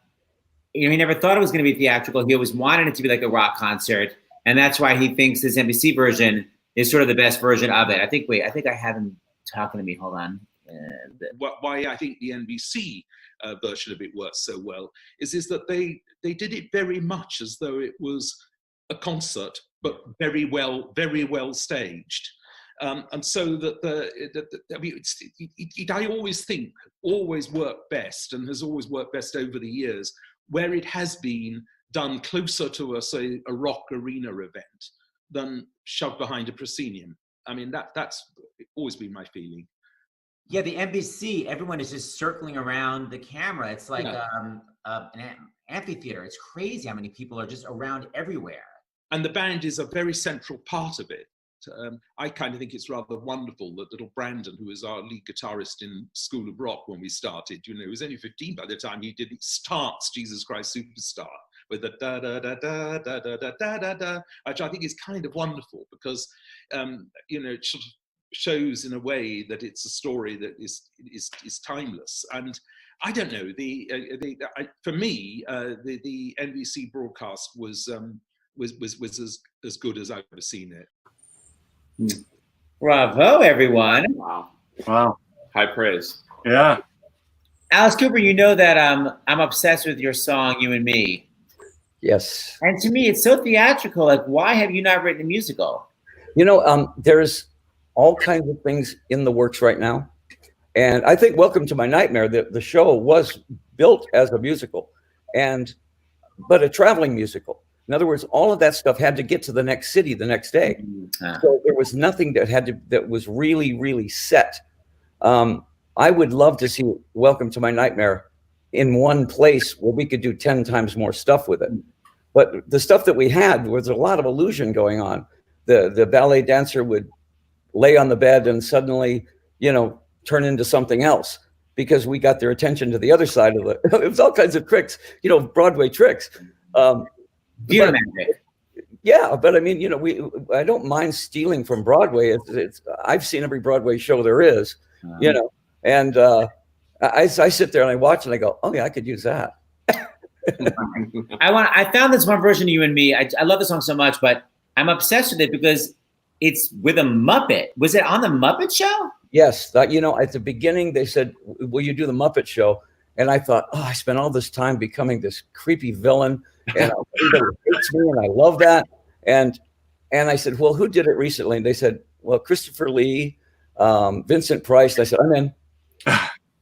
he never thought it was going to be theatrical. He always wanted it to be like a rock concert, and that's why he thinks this NBC version is sort of the best version of it. I think I have him talking to me. Hold on. Why I think the NBC version of it works so well is that they did it very much as though it was a concert, but very well staged. And so I always think always worked best and has always worked best over the years where it has been done closer to a rock arena event than shoved behind a proscenium. I mean, that's always been my feeling. Yeah, the NBC, everyone is just circling around the camera. It's like an amphitheater. It's crazy how many people are just around everywhere. And the band is a very central part of it. I kind of think it's rather wonderful that little Brandon, who was our lead guitarist in School of Rock when we started, he was only 15 by the time he starts Jesus Christ Superstar with the da da da da da da da da da da, which I think is kind of wonderful because it sort of shows in a way that it's a story that is timeless. And I don't know, for me, the NBC broadcast was as good as I've ever seen it. Bravo, everyone. Wow. High praise. Yeah. Alice Cooper, you know that I'm obsessed with your song, You and Me. Yes. And to me, it's so theatrical. Like, why have you not written a musical? There's all kinds of things in the works right now. And I think Welcome to My Nightmare, the show was built as a musical, but a traveling musical. In other words, all of that stuff had to get to the next city the next day. So there was nothing that was really, really set. I would love to see Welcome to My Nightmare in one place where we could do 10 times more stuff with it. But the stuff that we had was a lot of illusion going on. The ballet dancer would lay on the bed and suddenly, turn into something else because we got their attention to the other side of it. It was all kinds of tricks, Broadway tricks. Yeah, but I mean, I don't mind stealing from Broadway. I've seen every Broadway show there is, and I sit there and I watch and I go, oh yeah, I could use that. I found this one version of You and Me. I love the song so much, but I'm obsessed with it because it's with a Muppet. Was it on the Muppet Show? Yes. At the beginning, they said, will you do the Muppet Show? And I thought, I spent all this time becoming this creepy villain, and everybody hates me, and I love that. And I said, well, who did it recently? And they said, well, Christopher Lee, Vincent Price. I said, I'm in.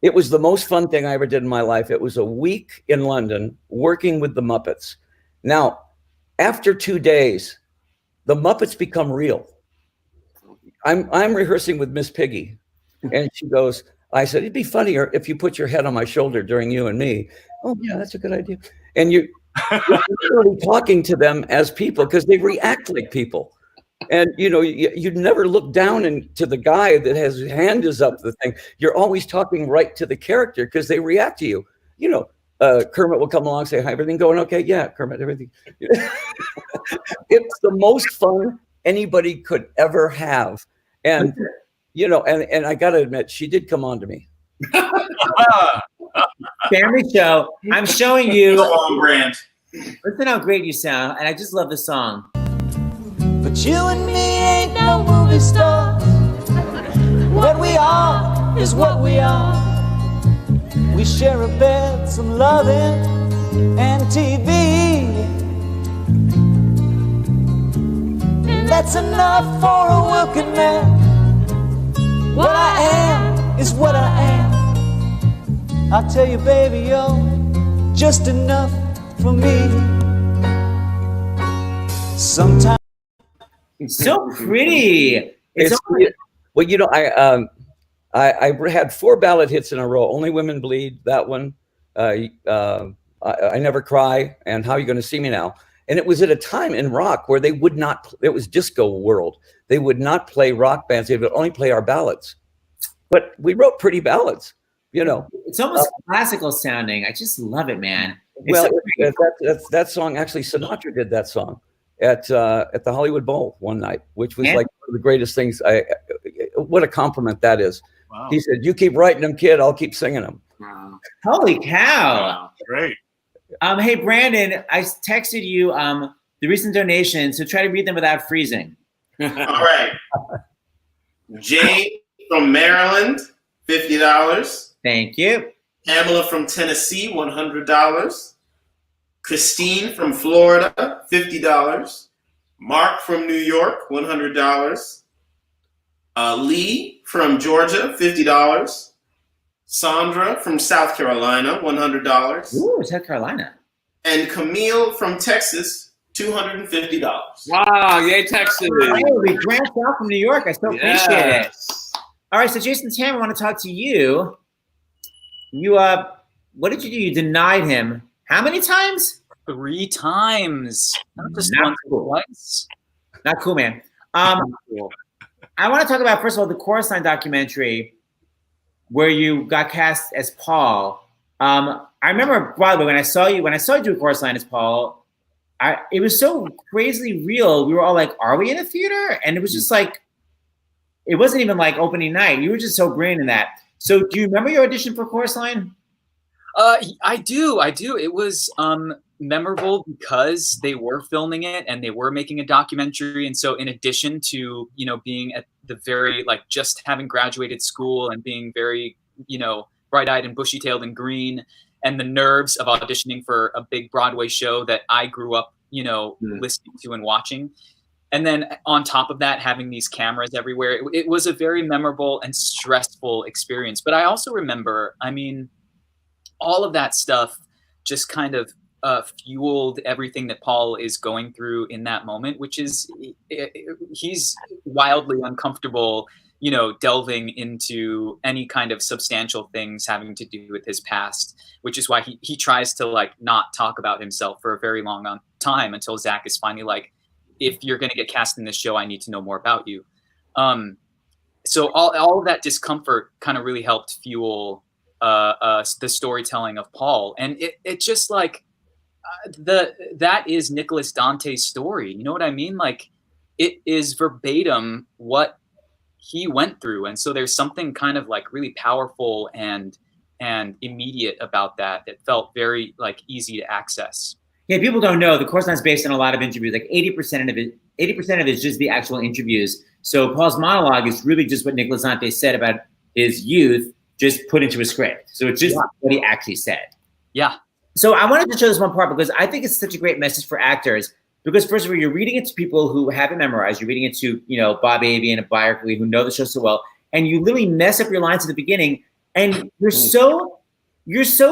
It was the most fun thing I ever did in my life. It was a week in London working with the Muppets. Now, after 2 days, the Muppets become real. I'm rehearsing with Miss Piggy, and she goes, I said, it'd be funnier if you put your head on my shoulder during You and Me. Oh, yeah, that's a good idea. And you're literally talking to them as people because they react like people. And, you'd never look down to the guy that has his hand is up the thing. You're always talking right to the character because they react to you. Kermit will come along and say, hi, everything going okay? Yeah, Kermit, everything. It's the most fun anybody could ever have. And, and I got to admit, she did come on to me. Family show. I'm showing you. On brand. Listen how great you sound. And I just love the song. But you and me ain't no movie stars. What we are is what we are. We share a bed, some loving, and TV. And that's enough for a working man. What I am is what I am. I'll tell you, baby, you're just enough for me. Sometimes. It's so pretty. I had 4 ballad hits in a row. Only Women Bleed, that one. I Never Cry, and How You Gonna See Me Now. And it was at a time in rock where they would not. It was disco world. They would not play rock bands. They would only play our ballads. But we wrote pretty ballads. It's almost classical sounding. I just love it, man. That song, actually, Sinatra did that song at the Hollywood Bowl one night, which was like one of the greatest things. What a compliment that is. Wow. He said, you keep writing them, kid, I'll keep singing them. Wow. Holy cow. Wow. Great. Hey, Brandon, I texted you the recent donations, so try to read them without freezing. All right. Jay from Maryland, $50. Thank you. Pamela from Tennessee, $100. Christine from Florida, $50. Mark from New York, $100. Lee from Georgia, $50. Sandra from South Carolina, $100. Ooh, South Carolina. And Camille from Texas, $250. Wow, yay, Texas. Hey, we branched out from New York. I so appreciate it. All right, so Jason Tam, I want to talk to you. You, what did you do? You denied him. How many times? 3 times. Not just Not once cool. or twice. Not cool, man. I want to talk about, first of all, the Chorus Line documentary where you got cast as Paul. I remember Broadway when I saw you do a Chorus Line as Paul. It was so crazily real. We were all like, "Are we in a theater?" And it was just like, it wasn't even like opening night. You were just so brilliant in that. So, do you remember your audition for Chorus Line? I do. It was memorable because they were filming it and they were making a documentary. And so in addition to, being at the very, just having graduated school and being very, bright-eyed and bushy-tailed and green, and the nerves of auditioning for a big Broadway show that I grew up, listening to and watching. And then on top of that, having these cameras everywhere, it was a very memorable and stressful experience. But I also remember, all of that stuff just kind of fueled everything that Paul is going through in that moment, which is he's wildly uncomfortable, delving into any kind of substantial things having to do with his past, which is why he tries to not talk about himself for a very long time until Zach is finally like, if you're going to get cast in this show, I need to know more about you. So all of that discomfort kind of really helped fuel the storytelling of Paul. And it just that is Nicholas Dante's story. You know what I mean? It is verbatim what he went through. And so there's something kind of really powerful and and immediate about that. It felt very like easy to access. Yeah, people don't know the course line is based on a lot of interviews. Like 80% of it is just the actual interviews. So Paul's monologue is really just what Nick Lazante said about his youth, just put into a script. So it's just what he actually said. Yeah. So I wanted to show this one part because I think it's such a great message for actors. Because first of all, you're reading it to people who have it memorized. You're reading it to, Bob Avian and Berkeley who know the show so well, and you literally mess up your lines at the beginning, and you're so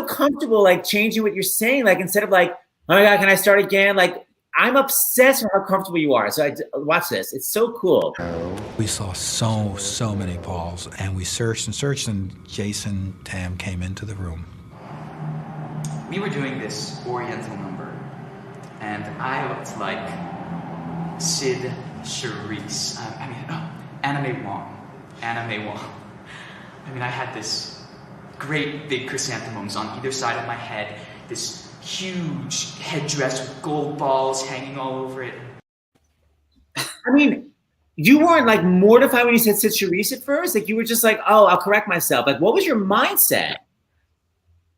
comfortable like changing what you're saying. Like instead of like, oh my God, can I start again? Like I'm obsessed with how comfortable you are. So watch this. It's so cool. We saw so many Pauls, and we searched, and Jason Tam came into the room. We were doing this Oriental number, and I looked like Sid Charisse. Anime Wong. I mean, I had this great big chrysanthemums on either side of my head, this huge headdress with gold balls hanging all over it. I mean, you weren't like mortified when you said Sid Charisse at first? Like you were just like, oh, I'll correct myself. Like what was your mindset?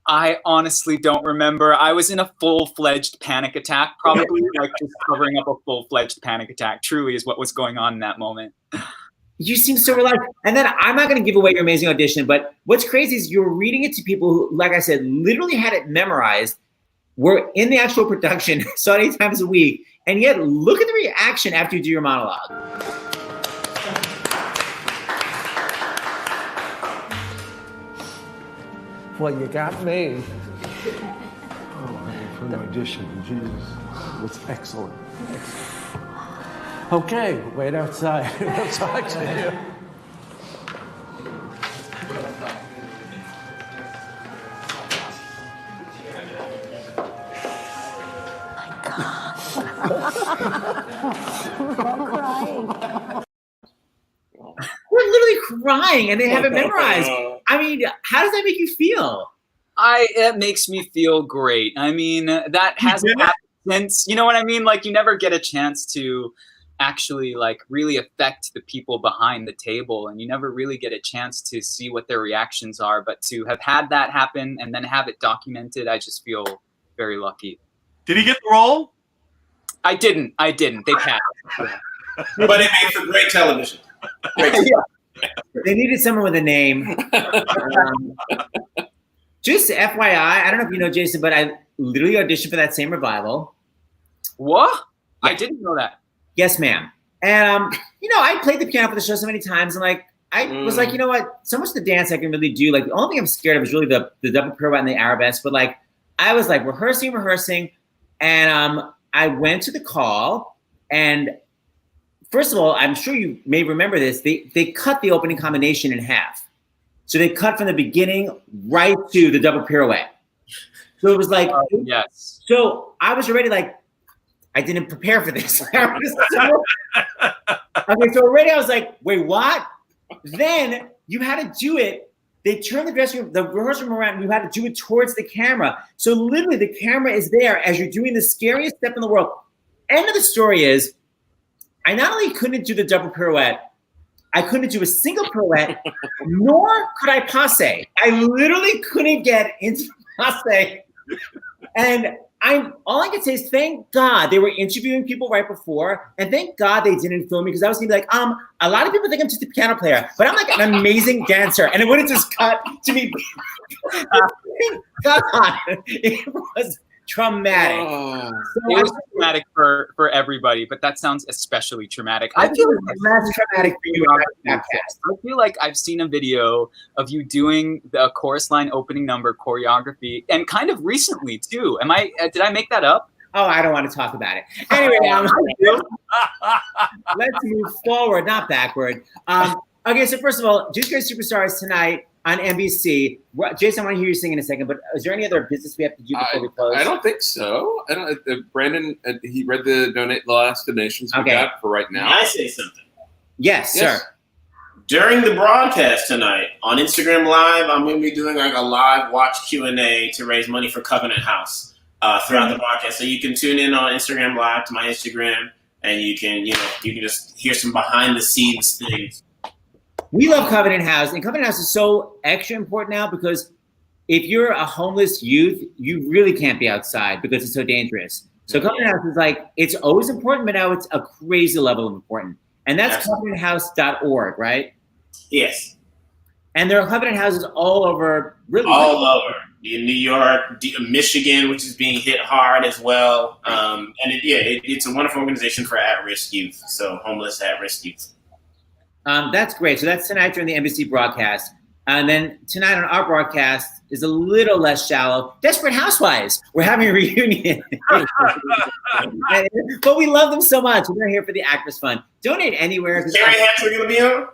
I honestly don't remember. I was in a full-fledged panic attack, probably like just covering up a full-fledged panic attack. Truly is what was going on in that moment. You seem so relaxed. And then I'm not going to give away your amazing audition, but what's crazy is you're reading it to people who, like I said, literally had it memorized, were in the actual production, saw it 8 times a week, and yet look at the reaction after you do your monologue. Well, you got me. Oh, for an audition, Jesus, it was excellent. Okay, wait outside. I'll talk to you. We're literally crying and they have it memorized. I mean, how does that make you feel? It makes me feel great. I mean, that hasn't happened since, you know what I mean? Like you never get a chance to actually like really affect the people behind the table, and you never really get a chance to see what their reactions are. But to have had that happen and then have it documented, I just feel very lucky. Did he get the role? I didn't. They passed. But it made for great television. Great. They needed someone with a name. Just FYI, I don't know if you know, Jason, but I literally auditioned for that same revival. What? I didn't know that. Yes, ma'am. And, I played the piano for the show so many times, and like, I was like, you know what? So much of the dance I can really do. Like, the only thing I'm scared of is really the double pirouette and the arabesque. But like, I was like rehearsing, and I went to the call, and first of all, I'm sure you may remember this. They cut the opening combination in half. So they cut from the beginning right to the double pirouette. So it was like, yes. So I was already like, I didn't prepare for this. Okay, so already I was like, wait, what? Then you had to do it. They turned the rehearsal room around, and you had to do it towards the camera. So literally the camera is there as you're doing the scariest step in the world. End of the story is, I not only couldn't do the double pirouette, I couldn't do a single pirouette, nor could I passe. I literally couldn't get into passe. And all I can say is thank God they were interviewing people right before, and thank God they didn't film me, because I was gonna be like, a lot of people think I'm just a piano player, but I'm like an amazing dancer, and it would have just cut to me. God, it was traumatic. It was traumatic for everybody, but that sounds especially traumatic. I feel like that's traumatic for you. I feel like I've seen a video of you doing the chorus line opening number choreography, and kind of recently too. Did I make that up? Oh, I don't want to talk about it. Anyway, let's move forward, not backward. Okay, so first of all, Juice Great Superstars tonight on NBC. Jason, I want to hear you sing in a second, but is there any other business we have to do before we close? I don't think so. Brandon, he read the last donations we got for right now. Can I say something? Yes, sir. During the broadcast tonight on Instagram Live, I'm going to be doing like a live watch Q&A to raise money for Covenant House throughout the broadcast. So you can tune in on Instagram Live to my Instagram, and you can just hear some behind the scenes things. We love Covenant House, and Covenant House is so extra important now because if you're a homeless youth, you really can't be outside because it's so dangerous. So Covenant House is like, it's always important, but now it's a crazy level of important. And that's covenanthouse.org, right? Yes. And there are Covenant Houses all over, really. All over. In New York, Michigan, which is being hit hard as well. And it's a wonderful organization for at-risk youth. So homeless at-risk youth. That's great. So that's tonight during the NBC broadcast. And then tonight on our broadcast is a little less shallow. Desperate Housewives. We're having a reunion. But we love them so much. We're here for the Actors Fund. Donate anywhere. Kerry Hampton going to be on?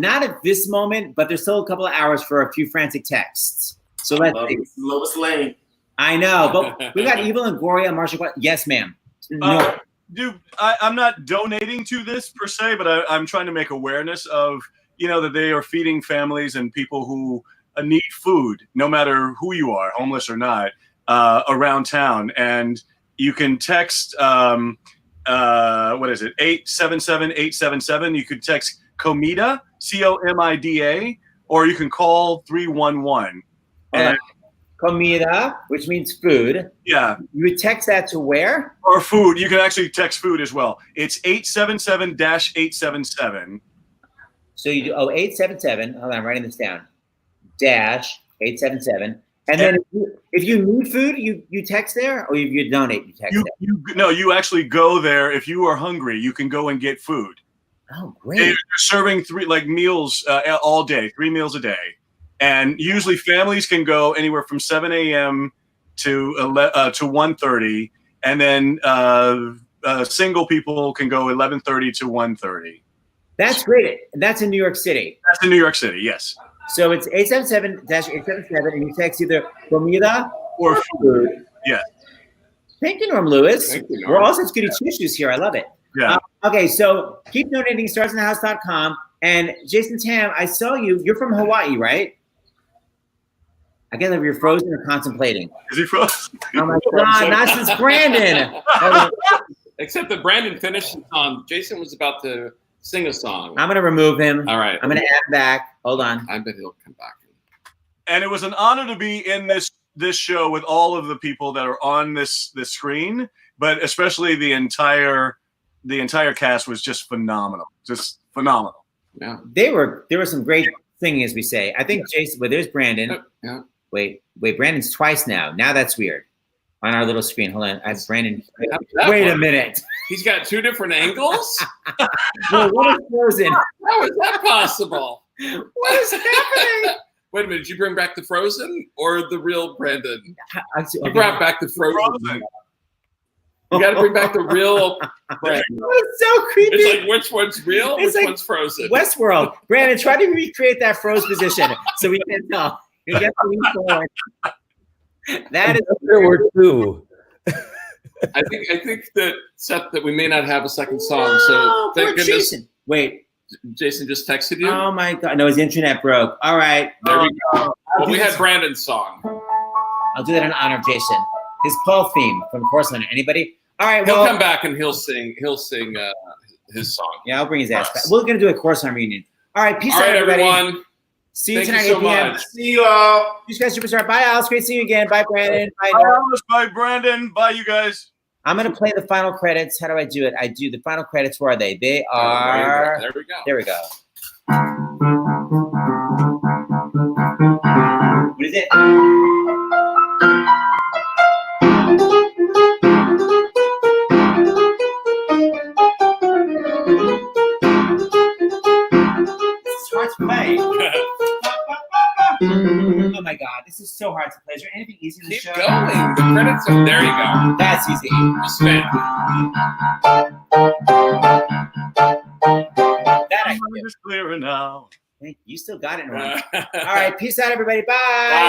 Not at this moment, but there's still a couple of hours for a few frantic texts. So let's see. Lois Lane. I know, but we got Evil and Gloria, Marsha. Yes, ma'am. No. Dude, I'm not donating to this per se, but I'm trying to make awareness of, that they are feeding families and people who need food, no matter who you are, homeless or not, around town. And you can text, what is it, 877-877. You could text Comida, COMIDA, or you can call 311. Comida, which means food. Yeah. You would text that to where? Or food. You can actually text food as well. It's 877-877. So you do 877. Hold on, I'm writing this down. -877. And then if you need food, you text there, or if you donate, you text there. No, you actually go there. If you are hungry, you can go and get food. Oh, great! They're serving meals all day, 3 meals a day, and usually families can go anywhere from 7 a.m. to 1:30, and then single people can go 11:30 to 1:30. That's great. That's in New York City. That's in New York City, yes. So it's 877-877, and you text either comida or food. Yeah. Thank you, Norm Lewis. Thank you, Norm. We're all such goody two-shoes here. I love it. Yeah. Okay, so keep donating, starsinthehouse.com. And Jason Tam, I saw you. You're from Hawaii, right? I can't know if you're frozen or contemplating. Is he frozen? Oh, my God. Not since Brandon. Except that Brandon finished the song. Jason was about to sing a song. I'm going to remove him. All right. I'm going to add back. Hold on. I bet he'll come back. And it was an honor to be in this show with all of the people that are on this screen, but especially the entire cast was just phenomenal. Just phenomenal. Yeah. There were some great singing, as we say. I think Jason, well, there's Brandon. Yeah. Wait, Brandon's twice now. Now that's weird. On our little screen. Hold on. I have Brandon. Wait a minute. He's got 2 different angles? Well, what is frozen? How is that possible? What is happening? Wait a minute. Did you bring back the Frozen or the real Brandon? You brought back the Frozen. You got to bring back the real Brandon. It's so creepy. It's like, which one's real? It's which like one's Frozen? Westworld. Brandon, try to recreate that froze position so we can tell. You get the lead forward. That is there were 2. I think that Seth, that we may not have a second song. So thank goodness. Jason. Wait. Jason just texted you. Oh my God! No, his internet broke. All right. There we go. Well, we had Brandon's song. I'll do that in honor of Jason. His Paul theme from Course Hunter. Anybody? All right. He'll Well, come back and he'll sing his song. Yeah, I'll bring his ass back. We're gonna do a Course Hunter reunion. All right. Peace All out, right, everybody. everyone. See you Thank tonight, you so 8 p.m. much. See you all. You guys, superstar. Bye, Alice. Great seeing you again. Bye, Brandon. Bye. Bye, Alice. Bye, Brandon. Bye, you guys. I'm gonna play the final credits. How do I do it? I do the final credits. Where are they? They are. There we go. There we go. What is it? It's hard to play. Oh my God, this is so hard to play. Is there anything easy in the show? Keep going. The credits are there. You go. That's easy. Spin. That I It's clearer now. You still got it, Norm. All right, peace out, everybody. Bye.